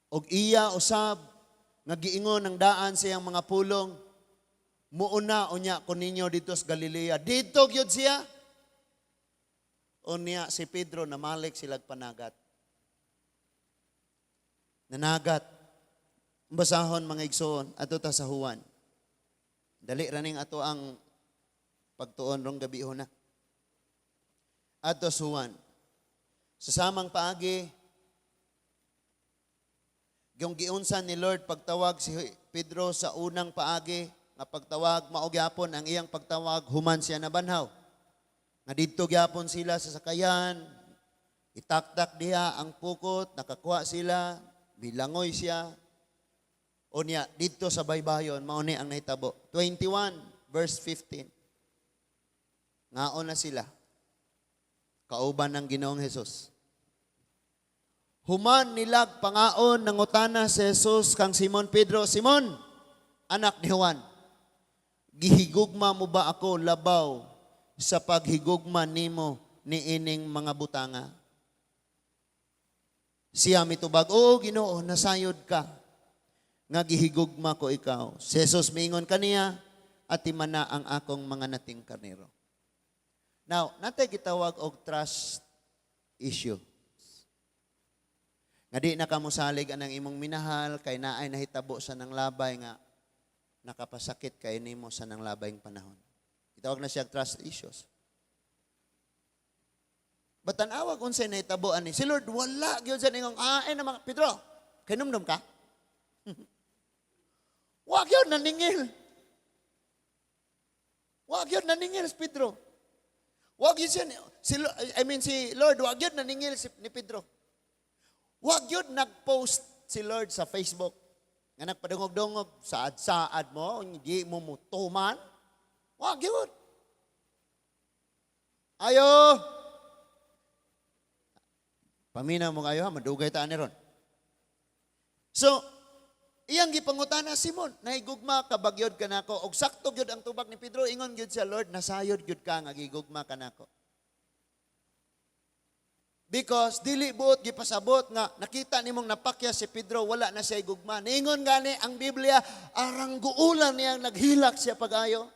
Speaker 2: og iya usab, nga giingon ng daan siyang mga pulong, muuna unya ko ninyo dito sa Galilea. Dito gyud siya. Unya si Pedro namalik silag panagat. Nanagat. Basahon mga igsoon ato ta sa Juan. Dali raning ato ang pagtuon rong gabi na. Ato sa Juan. Sa samang paagi, yung giunsan ni Lord pagtawag si Pedro sa unang paagi, nga pagtawag maugyapon ang iyang pagtawag, human siya nabanhaw. Nga dito gyapon sila sa sakayan, itaktak diha ang pukot, nakakuha sila, bilangoy siya. Unya, dito sa baybayon, mauni ang nahitabo. 21, verse 15. Ngaon na sila. Kauban ng Ginoong Hesus. Human nilag pangaon nangutana si Jesus kang Simon Pedro, Simon, anak ni Juan, gihigugma mo ba ako labaw sa paghigugma nimo ni ining mga butanga? Siya mitubag, oo Ginoo, nasayod ka, nga gihigugma ko ikaw. Si Jesus mingon kaniya, at imana ang akong mga nating karnero. Now, natay gitawag og trust issue. Nga di na kamusalig anang imong minahal, kay naay nahitabo sa nang labay nga nakapasakit kay nimo sa nang labayng panahon. Itawag na siya trust issues.
Speaker 1: Batanawa kung sa'y naitabuan ni. Si Lord, wala gyud sa ningong, na mga, Pedro, kinumdum ka? Wag yun, naningil. Wag yun, naningil si Pedro. Wag yun siya, si Lord, wag yun, naningil ni Pedro. Wag yun, nag-post si Lord sa Facebook. Nga nagpadungog-dungog, saad-saad mo, hindi mo mutuman. Wag yun. Ayo. Paminaw mo kayo ha, madugay taan ni ron. So, iyang gipangutana Simon, nahigugma ka bagyod ka nako, og sakto gyud ang tubag ni Pedro, ingon gyud sa Lord, nasayod gyud ka nga gigugma ka nako. Because dili buot gipasabot nga nakita nimong napakya si Pedro, wala na siya gugma. Niingon gani ang Biblia, arang guulan niyang naghilak siya pag-ayo.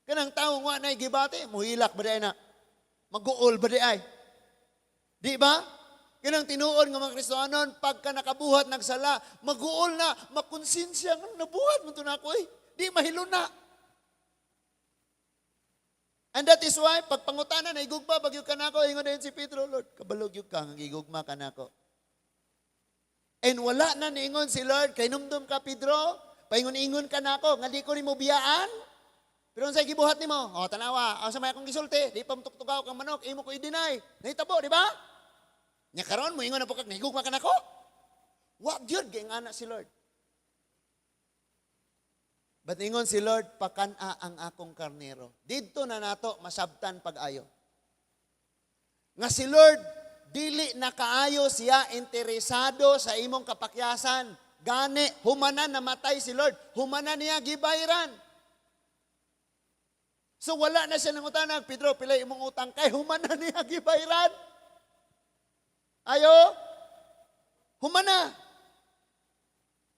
Speaker 1: Kanang tawo nga na gibati, muhilak ba di na? Maguol ba di ay? Di ba? Kanang tinuod nga mga Kristohanon, pagka nakabuhat nagsala, maguol na, makonsensya nga nabuhat mo ito na ako eh. Di mahilo na. And that is why, pag pangutana na igugma, bagyog ka na ako, ingon din si Pedro, Lord, kabalog yung ka, nga igugma ka na ako. And wala na niingon si Lord, kay numdum ka Pedro, paingon-ingon ka na ako, nga di ko ni mo biyaan. Pero sa'y gibuhat ni mo, tanawa, sa may akong gisulti, di pa mutuktukaw kang manok, imo ko i-deny. Nahitabo, di ba? Nya karon mo ingon na po kag nahigugma ka nako. Wa gyud kay ana si Lord. But ingon si Lord, pakana ang akong karnero. Didto na nato masabtan pag-ayo. Nga si Lord dili na kaayo siya interesado sa imong kapakyasan. Gani humanan namatay si Lord. Humanan niya gibayran. So wala na siya nangutana, Pedro, pila imong utang kay humanan niya gibayran. Ayo, humana.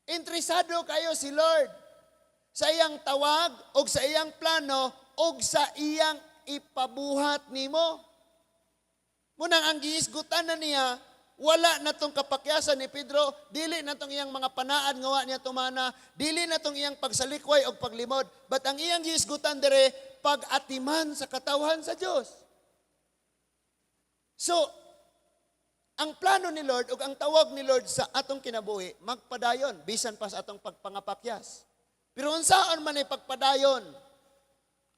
Speaker 1: Interesado kayo si Lord sa iyang tawag o sa iyang plano o sa iyang ipabuhat nimo. Munang ang giisgutan na niya, wala na tong kapakyasan ni Pedro, dili na tong iyang mga panaan ngawa niya tumana, dili na tong iyang pagsalikway o paglimod, but ang iyang giisgutan dire, pag-atiman sa katawhan sa Diyos. So, ang plano ni Lord o ang tawag ni Lord sa atong kinabuhi, magpadayon, bisan pa sa atong pagpangapakyas. Pero unsaon man ay pagpadayon?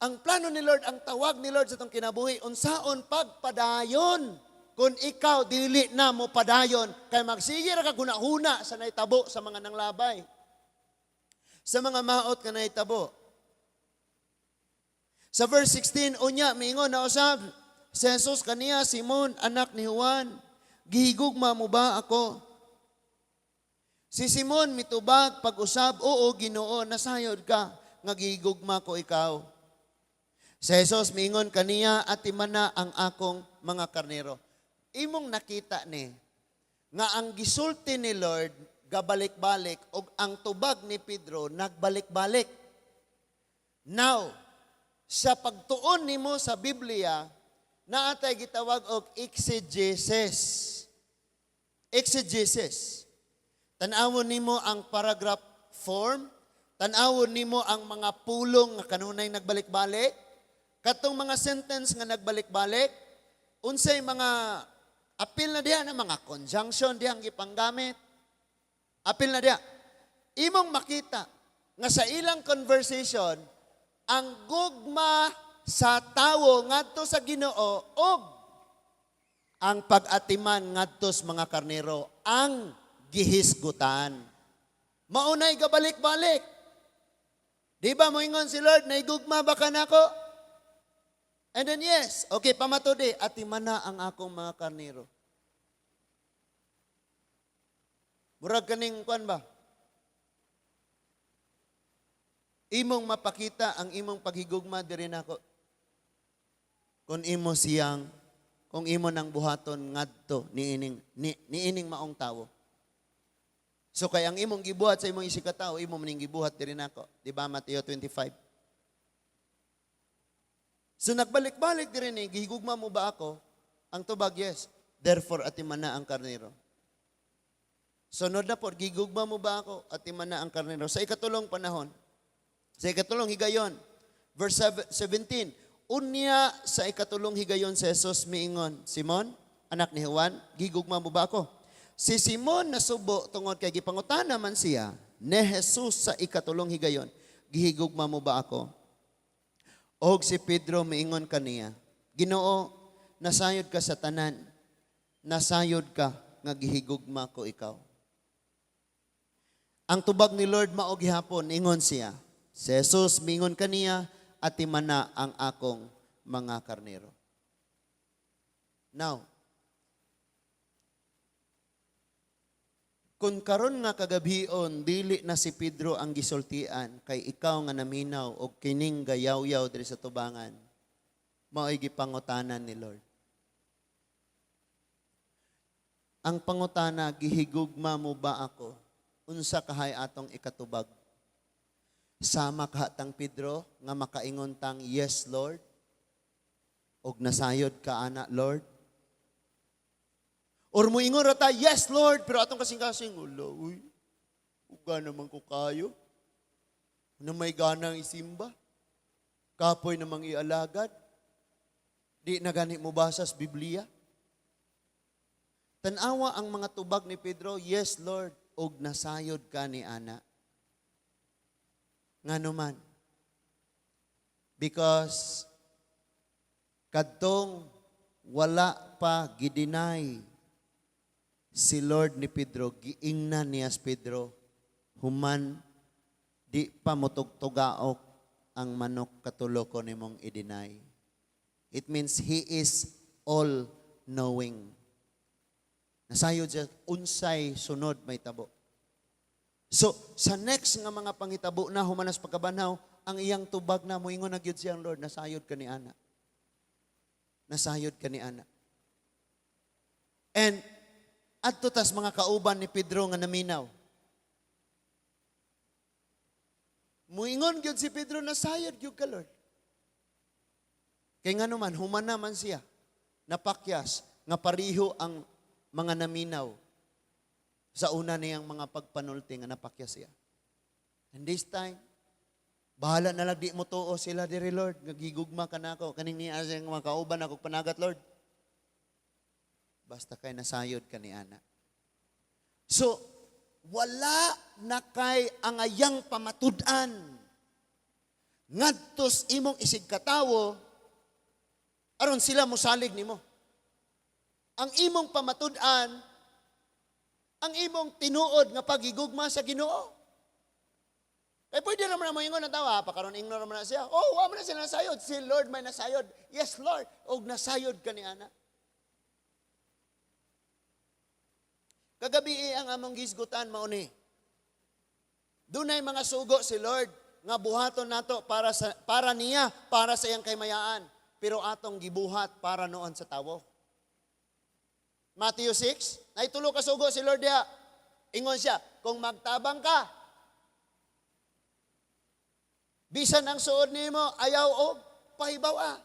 Speaker 1: Ang plano ni Lord, ang tawag ni Lord sa atong kinabuhi, unsaon pagpadayon? Kung ikaw dili na mo padayon, kay magsige ra ka gunahuna sa naitabo sa mga nanglabay. Sa mga maot ka naitabo. Sa verse 16, unya, miingon na usab, si Jesus kaniya, Simon, anak ni Juan, gihigugma mo ba ako? Si Simon mitubag pag-usab, oo Ginoo, nasayod ka, nga gihigugma ko ikaw. Si Jesus miingon kaniya, atiman na ang akong mga karnero. Imong nakita ni, nga ang gisulti ni Lord, gabalik-balik, o ang tubag ni Pedro, nagbalik-balik. Now, sa pagtuon nimo sa Biblia, naatay gitawag og exegesis. Exegesis. Tanawon nimo ang paragraph form, tanawon nimo ang mga pulong nga kanunay nagbalik-balik, katong mga sentence nga nagbalik-balik, unsay mga apil na diha na mga conjunction dihang gipanggamit. Apil na diha. Imong makita nga sa ilang conversation, ang gugma sa tawo ngadto sa Ginoo og ang pag-atiman ngadto sa mga karnero ang gihisgutan. Maunay gabalik-balik. Di ba mo ingon si Lord, naigugma ba ka nako? And then yes, okay, pamatodi, atiman na ang akong mga karnero. Murag kaning kuan ba? Imong mapakita ang imong paghigugma diri nako. Kung imo siyang, kung imo nang buhaton ngadto niining maong tawo. So kay ang imong gibuhat sa imong isikatawo, imo maning gibuhat diri nako. Di ba Mateo 25? So nagbalik-balik diri ni, gihigugma mo ba ako? Ang tubag, yes. Therefore, atiman na ang karnero. Sunod na po, gigugma mo ba ako? Atiman na ang karnero. Sa ikatulong panahon, sa ikatulong higayon, verse 17, Unya sa ikatulong higayon si Jesus miingon, Simon, anak ni Juan, gigugma mo ba ako? Si Simon nasubo tungod kay gipangutana man siya ni Jesus sa ikatulong higayon, gihigugma mo ba ako? Og si Pedro miingon kaniya, Ginoo, nasayod ka sa tanan, nasayod ka nga gihigugma ko ikaw. Ang tubag ni Lord mao gihapon, ingon siya, si Jesus miingon kaniya, at timana ang akong mga karnero. Now, kung karon nga kagabion, dili na si Pedro ang gisultian, kay ikaw nga naminaw o kining gayaw-yaw diri sa tubangan, mao'y gipangutanan ni Lord. Ang pangutana, gihigugma mo ba ako? Unsa kahay atong ikatubag? Sama kahatang Pedro nga makaingon tang yes Lord og nasayod ka ana Lord. Or moingon ra ta yes Lord pero atong kasing-kasing ulo uy uga naman ko kayo. Na may ganang isimba. Kapoy namang ialagad. Di na gani mo basa sa Biblia. Tanawa ang mga tubag ni Pedro, yes Lord og nasayod ka ni ana. Ngano man. Because kadtong wala pa gidinay si Lord ni Pedro, giingnan niya si Pedro, human di pa motugtugaok ang manok katuloko nimong i-deny. It means He is all-knowing. Nasayod siya, unsay sunod may tabo. So, sa next nga mga pangitabo na humanas pagkabanaw, ang iyang tubag na moingon na gyud siyang Lord, nasayod ka ni ana. Nasayod ka ni ana. And adto tas mga kauban ni Pedro nga naminaw. Moingon gyud si Pedro, nasayod gyud ka Lord. Kay ngano man humana man siya, napakyas nga pariho ang mga naminaw. Sa una niyang mga pagpanulti nga napakya siya. And this time, bahala na lang di mo tuo sila diri Lord. Gagigugma ka na ako. Kaning niya siyang mga kauban ako panagat Lord. Basta kay nasayod ka ni ana. So, wala na kay angayang pamatud-an. Ngadtos imong isig katawo, aron sila musalig nimo. Ang imong pamatud-an, ang imong tinuod nga pagigugma sa Ginoo. Kaya pwede naman na moingon ang tawa, pakaroon ignore naman na siya. Oh, wala na siya nasayod. Si Lord may nasayod. Yes, Lord. Og nasayod ka ni ana. Kagabi ang among gisgutan mauni. Dunay mga sugo si Lord nga buhaton nato para niya, para sa iyang kaymayaan. Pero atong gibuhat para noon sa tawo. Matthew 6, ay tulo ka sugo si Lord diha. Ingon siya, kung magtabang ka, bisan ang suod nimo ayaw og pahibaw.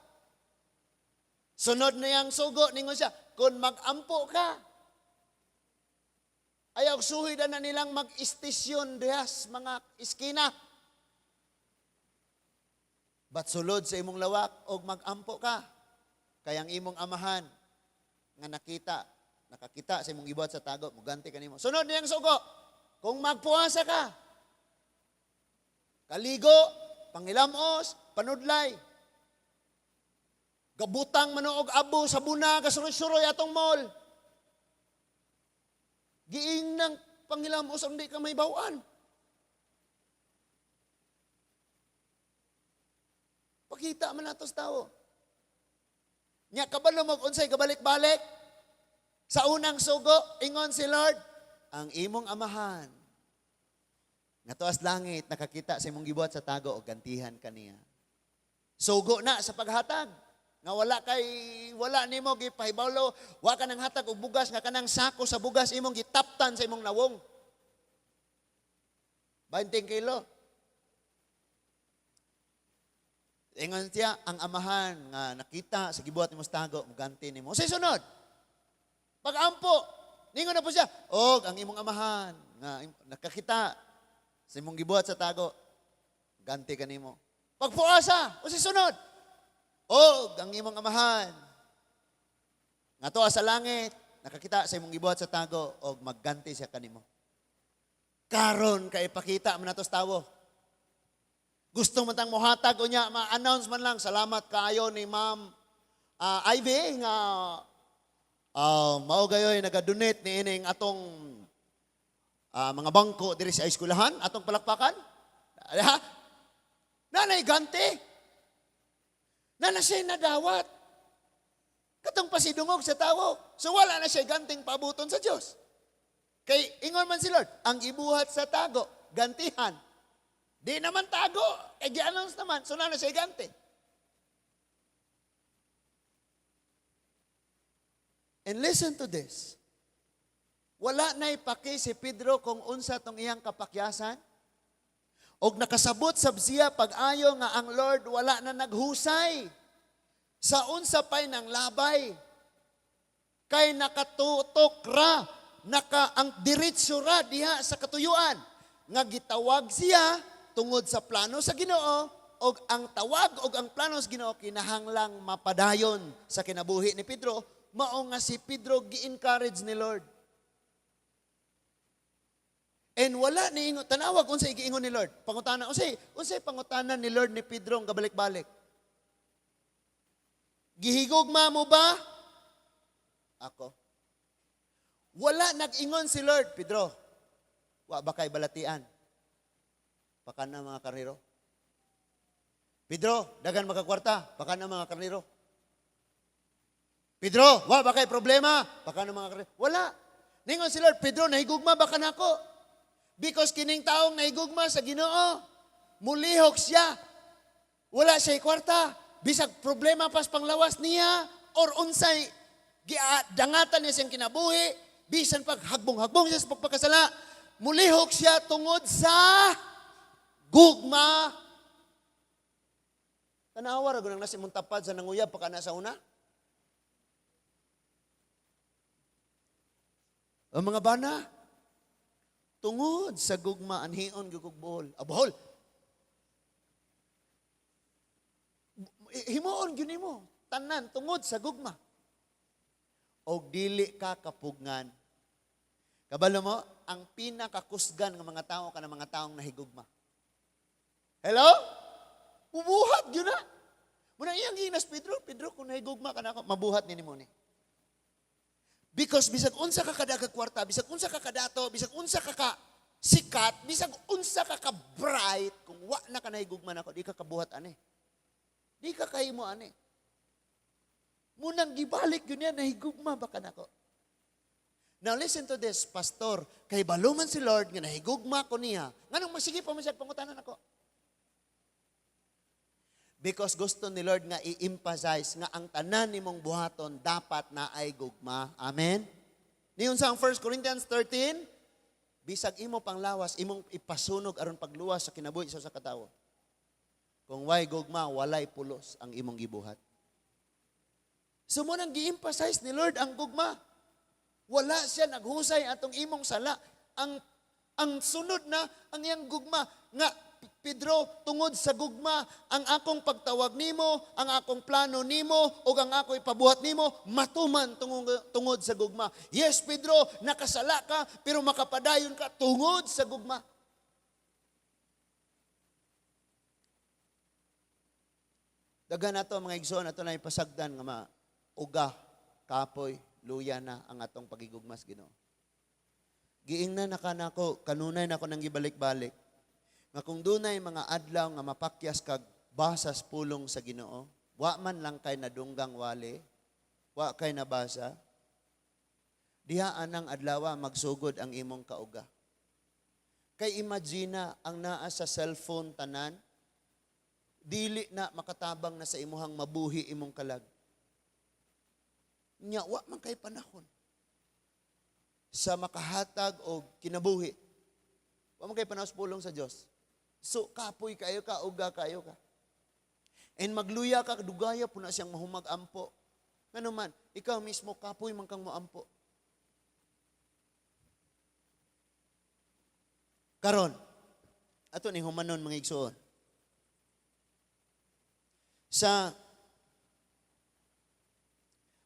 Speaker 1: Sunod niyang sugo, ningon siya, kung magampo ka, ayaw suhid na nilang mag-istisyon dihas mga iskina. But sulod sa imong lawak og magampo ka, kayang imong amahan nga nakakita sa imong gibuhat sa tago, muganti kanimo. Sunod niyang sugo, kung magpuasa ka, kaligo, pangilamos, panudlay, gabutang manuog abo sa buna, kasuroy-suroy atong mall. Giing ng pangilamos ang di ka may bawaan. Pakita man nato sa tao. Nya kabalo mo unsay kabalik-balik. Sa unang sugo, ingon si Lord, ang imong amahan nga tuas langit nakakita sa imong gibuhat sa tago o gantihan kaniya. Sugo na sa paghatag. Nga wala nimo gipahibawlo, wa ka nang hatag og bugas nga kanang sako sa bugas imong gitaptan sa imong nawong. 20 kilo. Ingon siya, ang amahan nga nakita sa gibuhat nimo sa tago, muganti nimo. Sa sunod, pag-ampo, ningon na po siya, ang imong amahan nga nakakita sa imong gibuhat sa tago, ganti kanimo. Pagpuasa, o si sunod,
Speaker 2: O ang imong amahan nga tuwa sa langit, nakakita sa imong gibuhat sa tago o magganti siya kanimo. Karon kay ipakita man nato sa tawo. Gusto man tang mohatag unya, ma-announce man lang, salamat kaayo ni Ma'am Ivy nga mao gayoy naga-donate ni ining atong mga bangko diri sa eskwelahan, atong palakpakan. Ha? Nanay ganti. Nana siya nadawat. Katong pasidungog sa tawo. So wala na siya ganting pabuton sa Dios. Kay ingon man si Lord, ang ibuhat sa tago, gantihan. Di naman tago, gi-announce naman, so na siya ganti. And listen to this. Wala na ipaki si Pedro kung unsa tong iyang kapakyasan. Og nakasabot sab siya pag-ayo nga ang Lord wala na naghusay sa unsa pay ng labay. Kay nakatutok ra, ang diretso ra diha sa katuyuan. Nga gitawag siya tungod sa plano sa Ginoo, og ang tawag og ang plano sa Ginoo kinahanglang mapadayon sa kinabuhi ni Pedro. Mao nga si Pedro gi-encourage ni Lord. And wala ni ingon, tanawag unsay giingon ni Lord. Pangutana unsay pangutanan ni Lord ni Pedro nga gabalik-balik. Gihigugma mo ba? Ako. Wala nag-ingon si Lord, Pedro. Wa ba kay balatian? Baka na mga karnero. Pedro, dagan magkakwarta, baka na mga karnero. Pedro, wa ba kay problema? Baka na mga karnero. Wala. Ningon si Lord, Pedro, nahigugma baka na ako. Because kining taong nahigugma sa Ginoo, mulihok siya. Wala siya'y kwarta. Bisag problema pas panglawas niya, or unsay dangatan niya siyang kinabuhi, bisan pag hagbong-hagbong siya sa pagpakasala, mulihok siya tungod sa gugma. Tanawa, rago nang nasimong tapad sa nanguyab, pagka nasa una. Ang mga bana, tungod sa gugma, anhion gugugbohol. Abohol. Himuon gyud nimo, tanan tungod sa gugma. Og dili ka kapugngan. Kabalo mo, ang pinakakusgan ng mga tao kanang mga taong nahigugma. Hello? Bubuhat gyud na. Muna iyang ginas Pedro, kung nahigugma ka na ako, mabuhat ni nimo ni. Because bisag unsa ka kada ka kwarta, bisag unsa ka kadato, bisag unsa ka sikat, bisag unsa ka bright, kung wa na ka nahigugma nako, di ka kabuhat ani. Di ka kahimo ani. Munang gibalik yun yan, nahigugma baka nako. Now listen to this, pastor. Kay baluman si Lord nga nahigugma ko niya. Nganong magsige pa man siya pangutanan ako? Because gusto ni Lord nga i-emphasize nga ang tanan nimong buhaton dapat na ay gugma. Amen? Niyon sa 1 Corinthians 13, bisag imo panglawas, imong ipasunog aron pagluwas sa kinabuhi sa katawo. Kung way gugma, walay pulos ang imong gibuhat. So mo nang gi-emphasize ni Lord ang gugma. Wala siya naghusay atong imong sala. Ang sunod na ang iyang gugma nga Pedro, tungod sa gugma, ang akong pagtawag nimo, ang akong plano nimo, o ang ako ipabuhat nimo, matuman tungod sa gugma. Yes, Pedro, nakasala ka, pero makapadayon ka tungod sa gugma. Dagan nato mga igsoon, ato na ipasagdan nga uga, kapoy, luya na ang atong pagigugmas Ginoo. Giingnan na kanako, kanunay na ako nang gibalik-balik. Nga kung dunay mga adlaw nga mapakyas kag basas pulong sa Ginoo, wa man lang kay nadunggang wali, wa kay nabasa, diha anang adlaw magsugod ang imong kauga. Kay imagine ang naa sa cellphone tanan, dili na makatabang na sa imuhang mabuhi imong kalag. Nya wa man kay panahon sa makahatag o kinabuhi. Wa man kay panahon sa pulong sa Dios. So, kapoy kayo ka, uga kayo ka. And magluya ka, dugaya po na siyang mahumag-ampo. Ano man, ikaw mismo, kapoy man kang moampo. Karon, ato ni humanon mga igsoon. Sa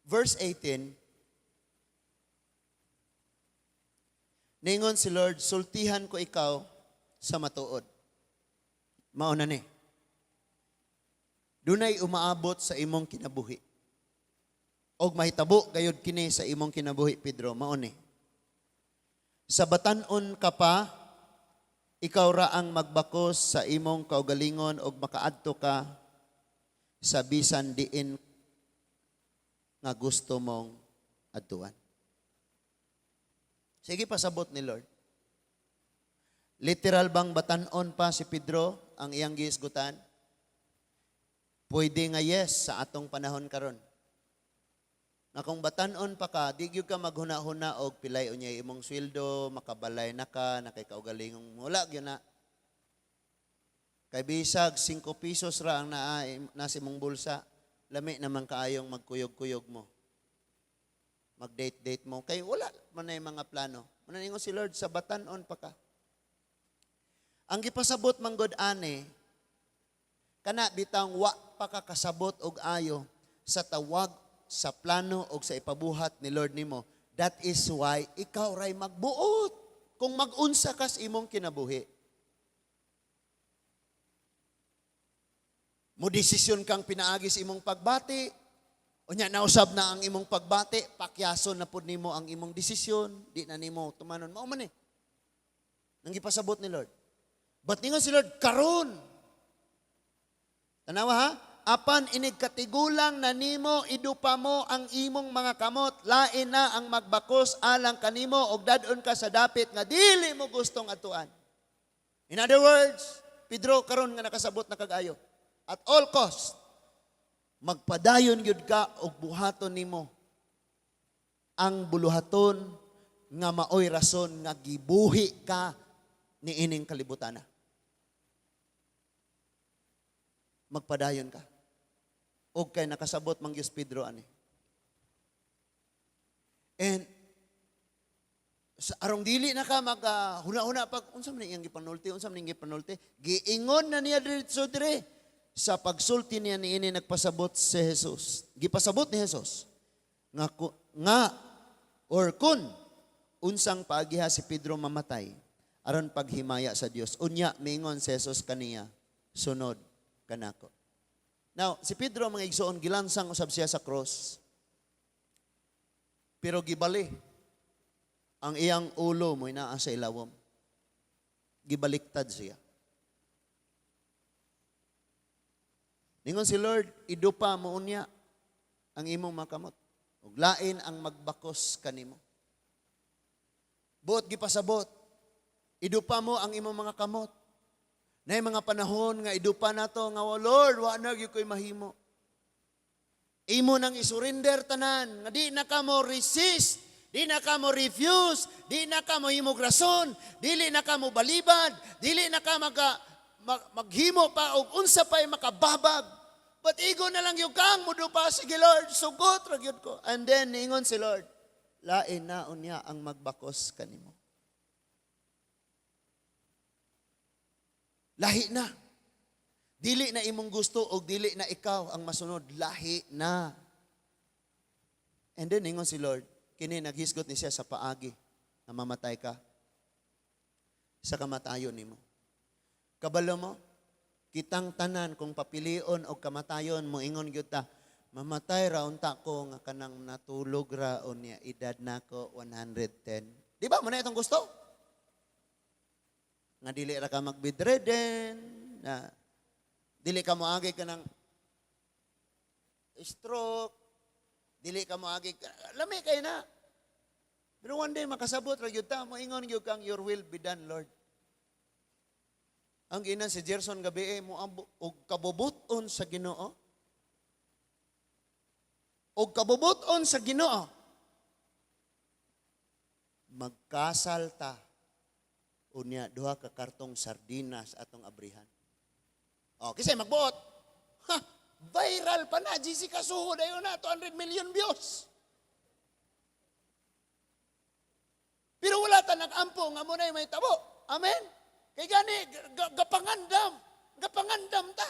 Speaker 1: verse 18, ningon si Lord, sultihan ko ikaw sa matuod. Mauna ni. Dunay umaabot sa imong kinabuhi. Og mahitabo gayud kini sa imong kinabuhi, Pedro, mauni. Sa batan-on ka pa, ikaw ra ang magbakos sa imong kaugalingon og makaadto ka sa bisan diin nga gusto mong adtuan. Sige, pasabot ni Lord. Literal bang batan-on pa si Pedro ang iyang giisgutan? Pwede nga yes sa atong panahon karon. Na kung batan-on pa ka, di gyud ka maghuna-huna og pilay unyay imong sweldo, makabalay na ka, nakay kaugalingong wala gyud na. Kay bisag 5 pesos ra ang nasa imong bulsa, lami naman kaayong magkuyog-kuyog mo. Mag-date-date mo. Kay wala man na mga plano. Mananingon si Lord, sa batan-on pa ka. Ang gipasabot manggod ani, kana bitang wa pa ka kasabot og ayo sa tawag, sa plano o sa ipabuhat ni Lord nimo. That is why ikaw ray magbuot kung mag-unsa kas imong kinabuhi. Mo desisyon kang pinaagi sa imong pagbati, unya nausab na ang imong pagbati, pakyason na pud nimo ang imong desisyon, di na nimo tumanon. Mao man ni. Nang gipasabot ni Lord. But ningon si Lord, karon. Tanawa ha? Apan inig katigulang na nimo, idupa mo ang imong mga kamot, lain na ang magbakos alang kanimo, og dadon ka sa dapit nga dili mo gustong atuan. In other words, Pedro karon nga nakasabot na kag-ayo. At all cost, magpadayon gyud ka og buhaton nimo ang buluhaton nga maoy rason nga gibuhi ka ni ining kalibutana. Magpadayon ka. Og kay nakasabot mang Diyos Pedro ani. And sa arong dili na ka mag huna-huna pag unsa man iyang gipanulti, giingon na niya diretso dire sa pagsulti niya niini nagpasabot si Jesus. Gipasabot ni Jesus nga or kun unsang paagiha si Pedro mamatay aron paghimaya sa Dios. Unya miingon si Jesus kaniya, sunod kanako. Now, si Pedro mga igsoon, gilansang usab siya sa cross. Pero gibali. Ang iyang ulo mo naa sa ilawom. Gibaliktad siya. Ningon si Lord, idupa mo unya ang imong makamot. Ug lain ang magbakos kanimo. Buot gipasabot, idupa mo ang imong mga kamot. Nay mga panahon nga idupa nato nga Lord, wa na gyud koy mahimo. Imo nang isurrender tanan, nga di na ka mo resist, di na ka mo refuse, di na ka mo himog rason, dili na ka mo balibad, dili na ka maghimo pa og unsa pa'y makababag. But igo na lang yung kang mudupa, sige Lord, sugot ra gyud ko. And then ningon si Lord, lain na unya ang magbakos kanimo. Lahi na. Dili na imong gusto o dili na ikaw ang masunod. Lahi na. And then, ingon si Lord, kini naghisgot ni siya sa paagi na mamatay ka sa kamatayon nimo. Kabalo mo, kitang tanan kung papilion o kamatayon mo, ingon gyud ta, mamatay ra unta ko nga kanang natulog ra o niya edad nako 110. Di ba mo na itong gusto? Nga dili ra ka mag-bedridden, na dili ka moagi ka ng stroke, dili ka moagi ka, lami kay na. Pero one day makasabot ra gyud ta, moingon gyud kang your will be done, Lord. Ang ginan si Gerson gabi mo og kabubuton sa Ginoo. Og kabubuton sa Ginoo. Magkasal ta. Unya duha ka kartong sardinas atong abrihan. Oh, kasi magbuot. Ha, viral pa na GC Kasuho dayon na 200 million views. Pero wala ta nag-ampo nga mo na may tabo. Amen. Kay gani gapangandam ta.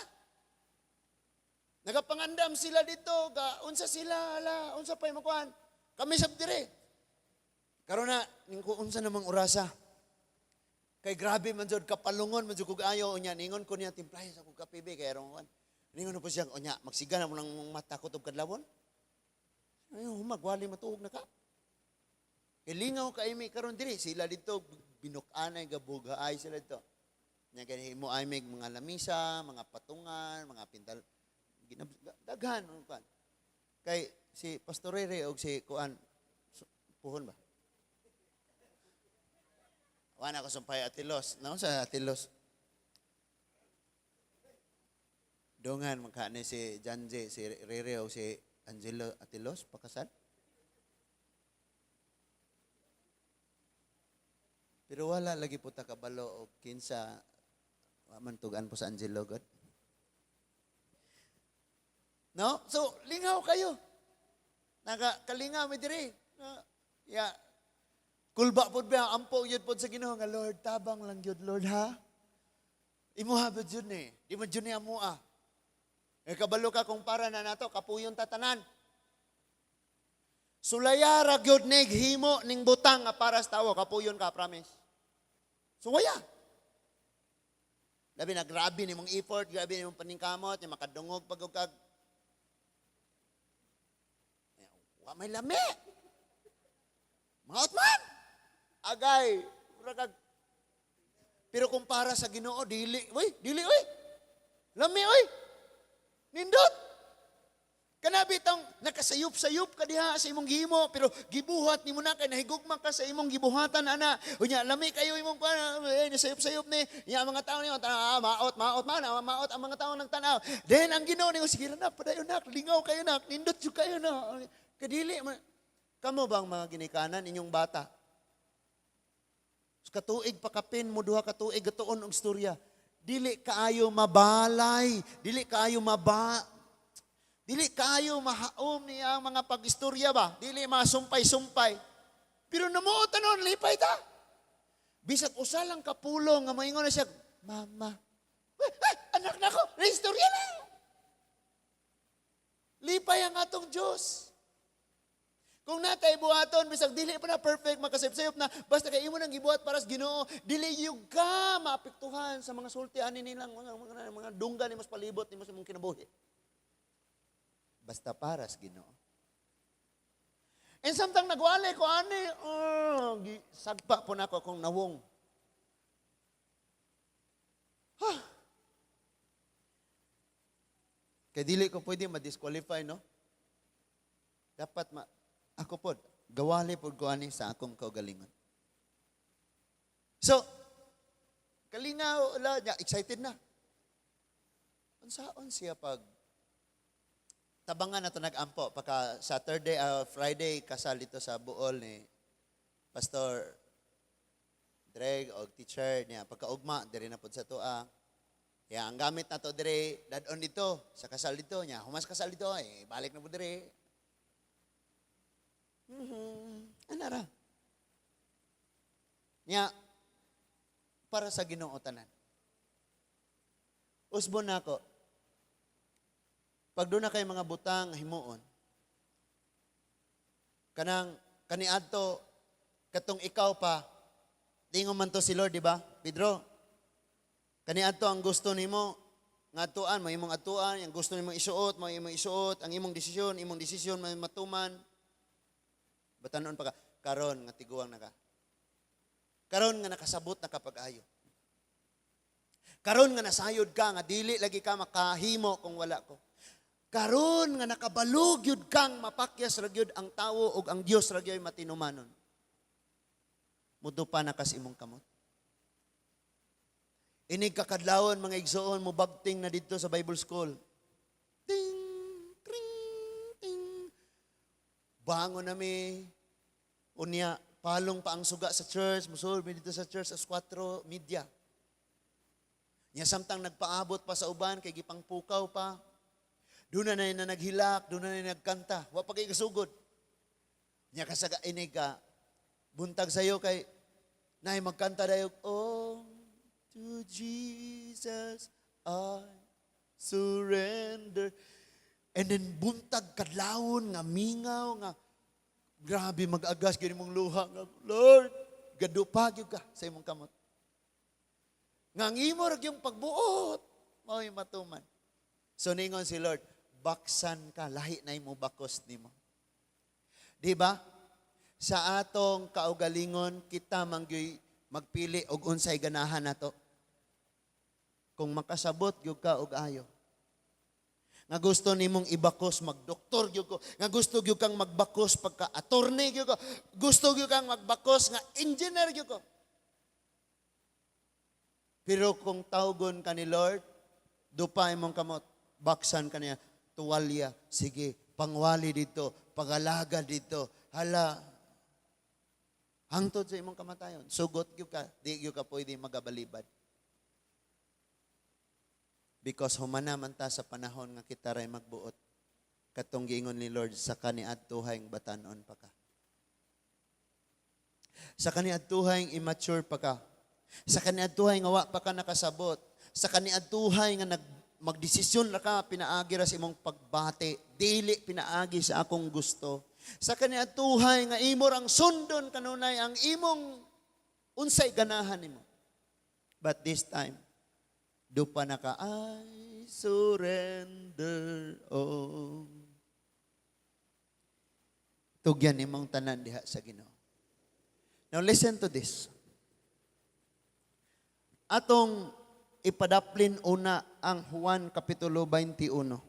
Speaker 2: Nagapangandam sila dito, unsa sila, unsa pa'y makuhan. Kami sab dire. Karon na, unsa namang orasa. Kay grabe man jud kapalungon man jud kog ayo unya ningon ko niya timplahe sa kog kapibe kay aron. Ningon po siya unya magsiga na mo nang mata ko tub kadlawon. Ay humagwali matuog na ka. Kay lingaw ka imi karon diri sila dito binuk-anay gabugaay sila dito. Nya kay mo ay mig mga lamisa, mga patungan, mga pintal daghan kan. Kay si Pastor Rere og si kuan puhon ba? Wana ko sumpay Atilos. Naon sa Atilos? Dongan magkani si Janje, si Rere o si Angelo Atilos pakasal. Pero wala lagi po ta kabalo og kinsa mantugan po sa Angelo God. No? So, lingaw kayo. Kalingaw mi diri. Ya, kulba pod ba ampo yun pod sa Ginoo nga Lord, tabang lang yun Lord ha. Imuha ba yun eh. Di mo yun niya mua. Kabalo ka kung para na nato, kapuyon tatanan. Sulayara gyud neg himo ning butang nga para sa tawo, kapuyon ka, promise. So waya. Labi na grabe ni mong effort, grabe ni mong paningkamot, yung makadungog pagkag. Wa may lami. Mga man. Agay. Pero kung para sa Ginoo, dili, oy. Lami, oy. Nindot. Kanabitang nakasayup-sayup ka diha sa imong gihimo, pero gibuhat nimo na kay nahigugma ka sa imong gibuhatan ana. Unya lami kayo imong nasayup-sayup ni ya mga tawo ni maot ang mga tawo nagtanaw. Then ang Ginoo ningo sige na padayon nak, lingaw kayo nak, nindot jud kayo na. Kadili kamo bang mga ginikanan inyong bata? Katuig pakapin mo duha ka tuig gatuon og istorya. Dili kaayo mabalay, dili kaayo mahaom niya ang mga pag-istorya ba? Dili masumpay-sumpay. Pero namuot anon, lipay ta. Bisag usa lang kapulong nga moingon na siya, Mama, anak na ko, na-istorya na. Lipay ang atong Diyos. Kung natay buhaton, bisag dili pa na perfect, makasayop-sayop na, basta kay imo nang gibuhat para sa Ginoo, dili yung ka maapektuhan sa mga sultian nilang mga dunggan ni mas palibot ni mas imong kinabuhi. Basta para sa Ginoo. And samtang nagwalay ko ani, sagpa po nako kung nawong. Kaya dili ko pwede ma-disqualify, no? Dapat ako po, gawali po ko ani sa akong kaugalingon. So, kalingaw, excited na. Unsaon siya pag tabangan na ito nag-ampo. Pagka Saturday, Friday, kasal dito sa Buol ni Pastor Dreg o teacher niya. Pagka-ugma, diri na po sa tuwa. Kaya ang gamit na to diri, dadon dito, sa kasal dito niya. Humas kasal dito, balik na po diri. Anara. Niya, para sa Ginoo tanan. Usbon na ako, pag doon na kayo mga butang himuon, kaniadto, katong ikaw pa, tingo man to si Lord, di ba? Pedro, kaniadto ang gusto nimo, nga atuan, may imong atuan, ang gusto nimo isuot, may imong isuot, ang imong desisyon, may matuman. Batanon pa ka, karon nga tiguang na ka. Karon nga nakasabot na kapag-ayo. Karon nga nasayod ka, nga dili lagi ka makahimo kung wala ko. Karon nga nakabalog yun kang mapakyas ragyod ang tawo ug ang Dios ragyoy matinumanon. Mudo pa na kas imong kamot. Inig kakadlawon mga igsoon mo bagting na dito sa Bible School. Ting, kring, ting. Bangon nami, unya, palong pa ang suga sa church, musulmi dito sa church, as 4 media. Nya samtang nagpaabot pa sa uban, kay gipang pukaw pa. Doon na naghilak, doon na nagkanta. Wa pa kay kasugod. Nya kasaga inig ka, buntag sayo kay, nay magkanta dayo, oh, to Jesus I surrender. And then buntag kadlawon nga mingaw nga grabe mag-agas gini mong luha nga Lord, gadupa gyud ka sa imong kamot. Nga ang imo ra yung pagbuot, mao'y matuman. So ningon si Lord, baksan ka, lahi na imo bakos nimo. Di ba? Sa atong kaugalingon, kita mangyoy magpili og unsay ganahan nato. Kung makasabot gyud ka og ayo. Nga gusto nimong ibakos, magdoktor gyud ko. Nga gusto gyud kang magbakos pagka-attorney gyud ko. Gusto gyud kang magbakos nga engineer gyud ko. Pero kung tawgon ka ni Lord, dupa imong kamot, baksan ka niya, tuwalya, sige, pangwali dito, pagalaga dito, hala, hangtod sa imong kamatayon. Sugot gyud ka, di gyud ka pwede magabalibad. Because humana man ta sa panahon nga kita ray magbuot. Katong giingon ni Lord, sa kaniadtuhayng batanon pa ka. Sa kaniadtuhayng immature pa ka. Sa kaniadtuhay nga wa pa ka nakasabot. Sa kaniadtuhay nga magdesisyon ra ka, pinaagi ra sa imong pagbati. Dili pinaagi sa akong gusto. Sa kaniadtuhay nga imo rang sundon kanunay ang imong unsay ganahan nimo. But this time, dupa na ka, I surrender all. Tugyan imong tanan diha sa Ginoo. Now listen to this. Atong ipadaplin una ang Juan Kapitulo 21.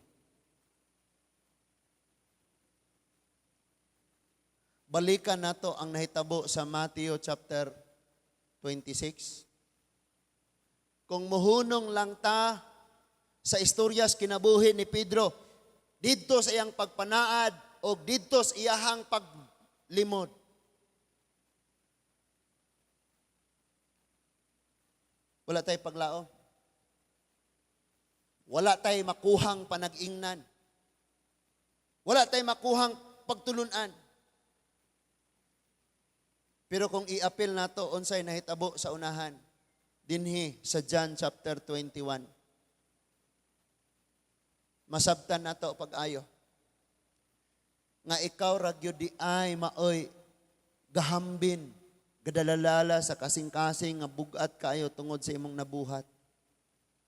Speaker 2: Balikan nato ang nahitabo sa Matthew chapter 26. Kung muhunong lang ta sa istoryas kinabuhi ni Pedro, didto sa iyang pagpanaad o didto sa iyahang paglimod. Wala tayo paglao. Wala tayo makuhang panag-ingnan. Wala tayo makuhang pagtulunan. Pero kung i-appeal nato unsay nahitabo sa unahan, dinhi sa John chapter 21. Masabtan nato pag-ayo. Nga ikaw ra gyud di ay maoy gahambin, gadalalala sa kasing-kasing nga bugat kayo tungod sa imong nabuhat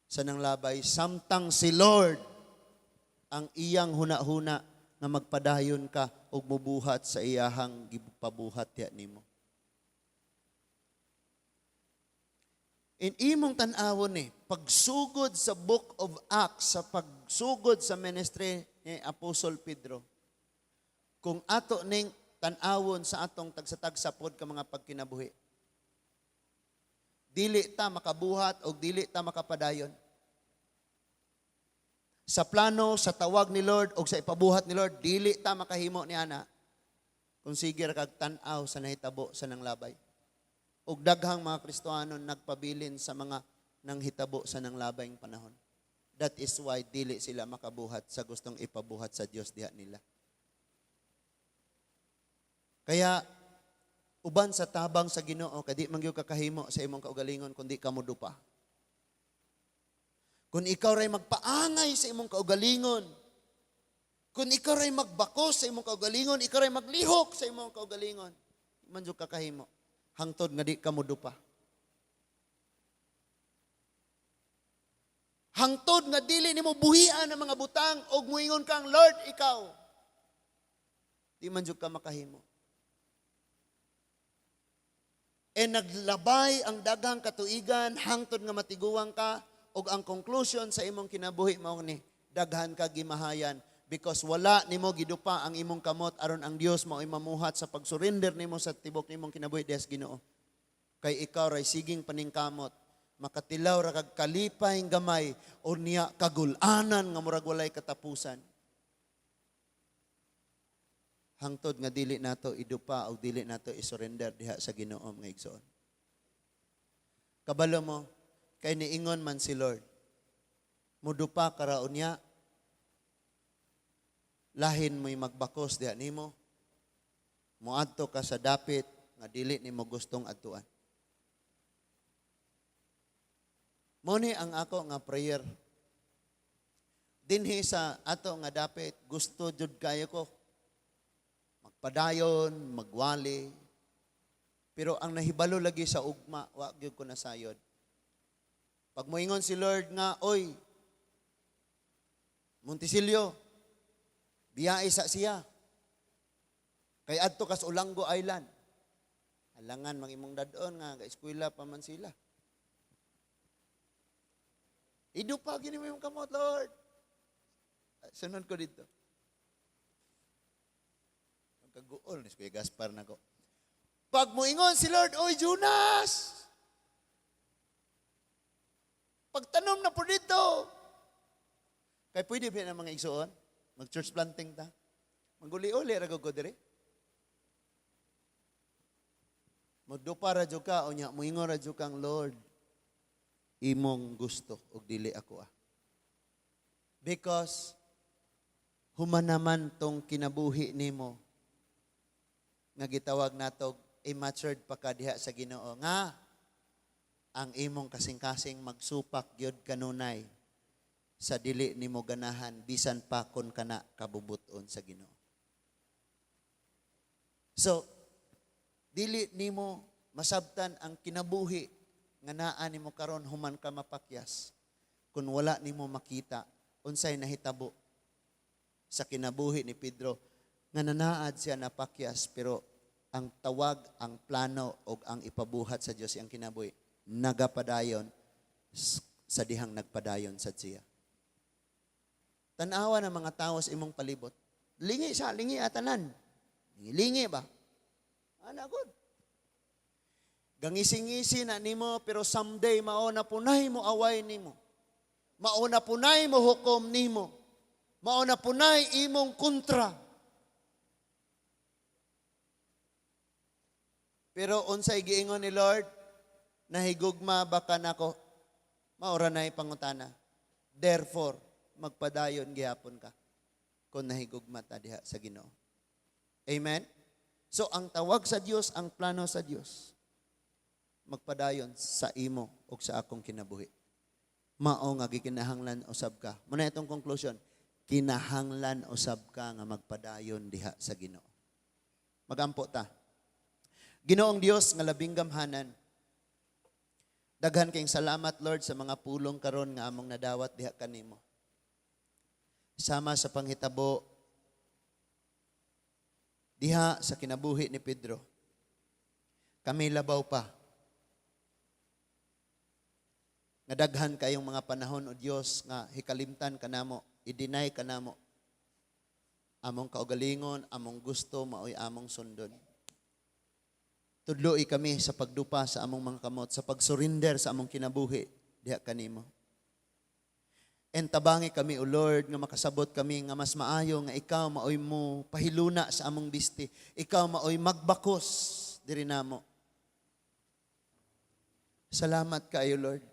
Speaker 2: sa nang labay. Samtang si Lord ang iyang huna-huna nga magpadayon ka og mubuhat sa iyahang gipabuhat ya nimo. In imong tan-awon pagsugod sa Book of Acts, sa pagsugod sa ministry ni Apostol Pedro, kung ato ning tan-awon sa atong tagsa-tagsa pod ka mga pagkinabuhi, dili ta makabuhat o dili ta makapadayon. Sa plano, sa tawag ni Lord o sa ipabuhat ni Lord, dili ta makahimo ni ana kung sige ra kag tan-aw sa nahitabo sa nanglabay. Ug daghang mga Kristohanon nagpabilin sa mga nanghitabo sa nanglabayng panahon. That is why dili sila makabuhat sa gustong ipabuhat sa Dios diha nila. Kaya uban sa tabang sa Ginoo kadi man gyud kakahimo sa imong kaugalingon kundi kamo dupa. Kung ikaw ray magpaangay sa imong kaugalingon, kung ikaw ray magbakos sa imong kaugalingon, ikaw ray maglihok sa imong kaugalingon, man gyud kakahimo hangtod nga di kamo dupa. Hangtod nga dili nimo buhian ang mga butang og muingon kang Lord ikaw. Di man jud ka makahimo. Naglabay ang daghang katuigan hangtod nga matiguang ka og ang conclusion sa imong kinabuhi mao ni daghan ka gimahayan because wala nimo gidupa ang imong kamot aron ang Dios mao'y mamuhat sa pagsurrender nimo sa tibok nimong kinabuhi des Ginoo. Kay ikaw ray siging paningkamot, makatilaw ra kag kalipay gamay o niya kagul-anan nga murag walay katapusan. Hangtod nga dili nato idupa o dili nato isurrender diha sa Ginoo nga igsoon. Kabalo mo kay niingon man si Lord, mudupa karaon niya, lahin mo'y magbakos diha nimo, muadto ka sa dapit nga dili nimo gustong adtuan. Mo ni ang ako nga prayer.
Speaker 1: dinhi sa ato nga dapit gusto jud kayo ko magpadayon, magwali. Pero ang nahibalo lagi sa ugma, wa gyud ko nasayod. Pag moingon si Lord nga, oy, Monticello, biyahe sa siya. Kay adto kas Ulango Island. Alangan mangimong dadon nga ka eskwela pa man sila. Idupa gini mo yung kamot, Lord. Sunod ko dito. Magkaguol ni Kuya Gaspar na ko. Pag moingon si Lord, oy Jonas, pagtanom na po dito. Kaya pwede ba na mga igsuon? Mag-church planting ta? Maguli-uli, rago ko dire. Magdupa radyo ka, o niya, moingon radyo kang Lord, imong gusto, o dili ako Because, humanaman tong kinabuhi nimo, nga gitawag natog, matured pa ka diha sa Ginoo nga ang imong kasing-kasing magsupak gyud kanunay sa dili nimo ganahan bisan pa kon kana kabubuton sa Ginoo. So dili nimo masabtan ang kinabuhi nga naa nimo karon human ka mapakyas kun wala nimo makita unsay nahitabo sa kinabuhi ni Pedro nga nanaad siya napakyas pero ang tawag, ang plano, o ang ipabuhat sa Diyos ang kinabuhi, nagapadayon sa dihang nagpadayon sa siya. Tanawa ng mga tao sa imong palibot. Lingi siya, lingi atanan. Lingi ba? Ana good. Gangising-ngisi na nimo, pero someday mauna punay mo away nimo. Mauna punay mo hukom nimo. Mauna punay imong kontra. Pero unsay giingon ni Lord, nahigugma baka nako, maura na pangutana. Therefore, magpadayon gihapon ka kung nahigugma ta diha sa Ginoo. Amen? So, ang tawag sa Dios, ang plano sa Dios, magpadayon sa imo o sa akong kinabuhi. Mao nga gikinahanglan usab ka. Muna itong conclusion, kinahanglan usab ka nga magpadayon diha sa Ginoo. Magampo ta. Ginoong Dios nga labing gamhanan. Daghan kayong salamat, Lord, sa mga pulong karon nga among nadawat diha kanimo. Sama sa panghitabo diha sa kinabuhi ni Pedro. Kami labaw pa. Nga daghan kayong mga panahon o Dios nga hikalimtan kanamo, i-deny kanamo. Among kaugalingon, among gusto, maoy among sundon. Tudloi kami sa pagdupa sa among mga kamot, sa pag-surrender sa among kinabuhi diha kanimo. And tabangi kami, O Lord, nga makasabot kami nga mas maayo nga ikaw maoy mo pahiluna sa among bisti. Ikaw maoy magbakos diri namo. Salamat kaayo, Lord.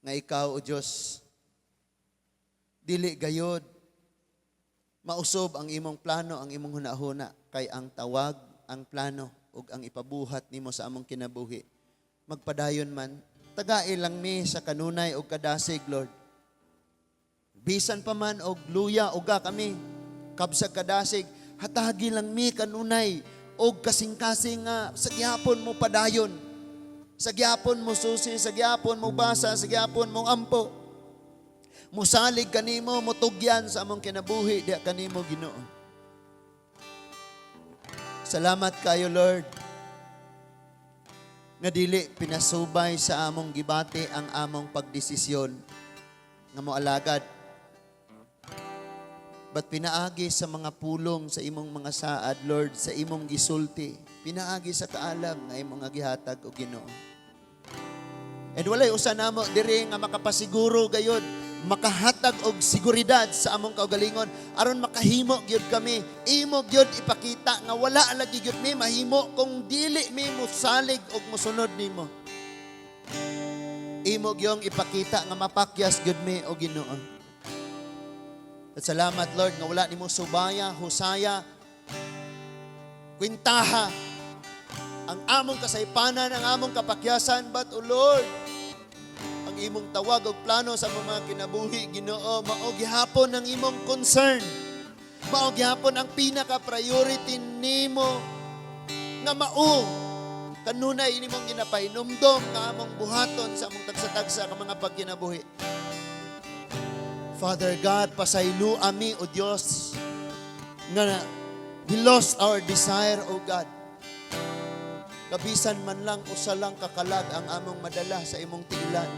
Speaker 1: Nga ikaw, O Diyos, dili gayod mausob ang imong plano, ang imong hunahuna kay ang tawag, ang plano ug ang ipabuhat nimo sa among kinabuhi. Magpadayon man, tagai lang mi sa kanunay ug kadasig, Lord. Bisan pa man og luya uga kami, kabsag kadasig, hatagi lang mi kanunay og kasing-kasing nga sa gihapon mo padayon. Sa gihapon mo susi, sa gihapon mo basa, sa gihapon mo ampo. Musalig kanimo, mutugyan sa among kinabuhi diha kanimo, Ginoo. Salamat kayo, Lord, nga dili pinasubay sa among gibati ang among pagdesisyon nga moalagad. But pinaagi sa mga pulong sa imong mga saad, Lord, sa imong gisulti. Pinaagi sa kaalam nga imong gihatag o Ginoo. And walay usa namo diri nga makapasiguro gayud, makahatag og seguridad sa among kaugalingon aron makahimo gyud kami. Imo gyud ipakita nga wala lagi gyud mi mahimo kung dili mi mosalig og mosunod nimo. Imo gyud ipakita nga mapakyas gyud mi o Ginoo. At salamat, Lord, nga wala nimo subaya, husaya, kwintaha ang among kasaypanan, ang among kapakyasan, but, O Lord, ang
Speaker 2: imong tawag o plano sa mga kinabuhi, Ginoo, mao gihapon ang imong concern. Mao gihapon ang pinaka-priority nimo nga mao kanunay inimong ginapahinumdom nga among buhaton sa among tagsa-tagsa ka mga pagkinabuhi. Father God, pasaylo ami o Dios nga we lost our desire, O God. Kabisan man lang usa lang kakalag ang among madala sa imong tiilan.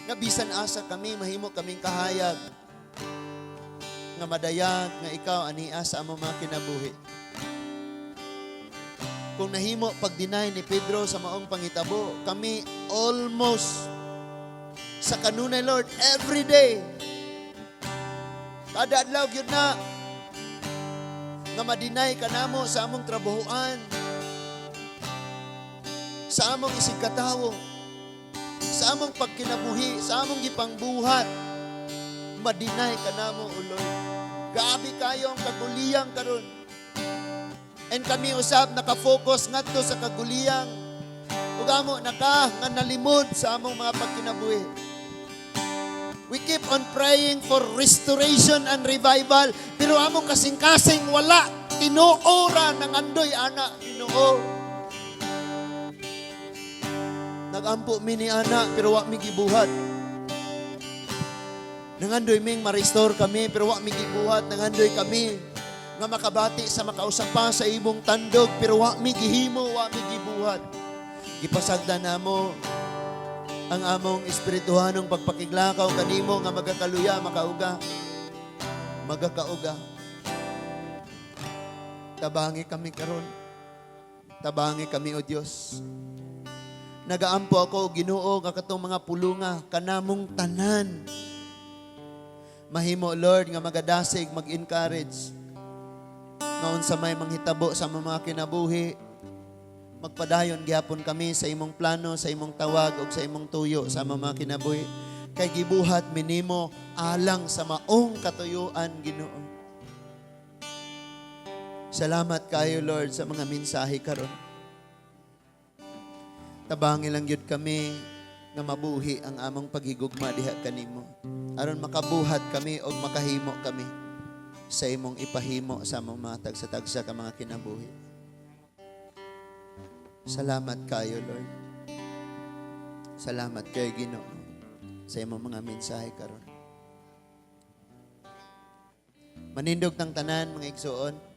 Speaker 2: Kabisan asa kami mahimo kaming kahayag nga madayag nga ikaw ania sa among mga kinabuhi. Kung nahimo pag-deny ni Pedro sa maong pangitabo, kami almost sa kanunay, Lord, every day. Kada adlaw gyud na nga ma-deny ka namo sa among trabahoan, sa among isig katawo, sa among pagkinabuhi, sa among gipangbuhat, ma-deny ka namo, O Lord. Grabe kayo ang kaguliyang karon. And kami usab nakafocus ngadto sa kaguliyang. Ugamo naka nga nalimod sa among mga pagkinabuhi. We keep on praying for restoration and revival, pero among kasing-kasing wala tinuora ng andoy ana, Ginoo. Nagampo mi ni ana pero wa mi gibuhat. Nangandoy ming ma-restore kami pero wa mi gibuhat. Nangandoy kami nga makabati sa makausap pa sa imong tandog pero wa mi gihimo, wa mi gibuhat. Gipasagdan namo ang among espirituhanong pagpakiglakaw kanimo nga magakaluya, makauga, magakauga. Tabangi kami karon. Tabangi kami, O Dios. Nagaampo ako, Ginoo, nga katong mga pulunga kanamong tanan. Mahimo, Lord, nga magadasig, mag-encourage. Noon sa may manghitabo sa mga kinabuhi, magpadayon gyapon kami sa imong plano, sa imong tawag o sa imong tuyo sa mga kinabuhi. Kay gibuhat minimo alang sa maong katuyuan, Ginoo. Salamat kayo, Lord, sa mga mensahe karon. Tabangi lang yun kami nga mabuhi ang among paghigugma diha kanimo. Aron makabuhat kami o makahimo kami sa imong ipahimo sa among mga tagsa-tagsa ka mga kinabuhi. Salamat kayo, Lord. Salamat kayo, Ginoo, sa imong mga mensahe karon. Manindog ng tanan, mga igsuon.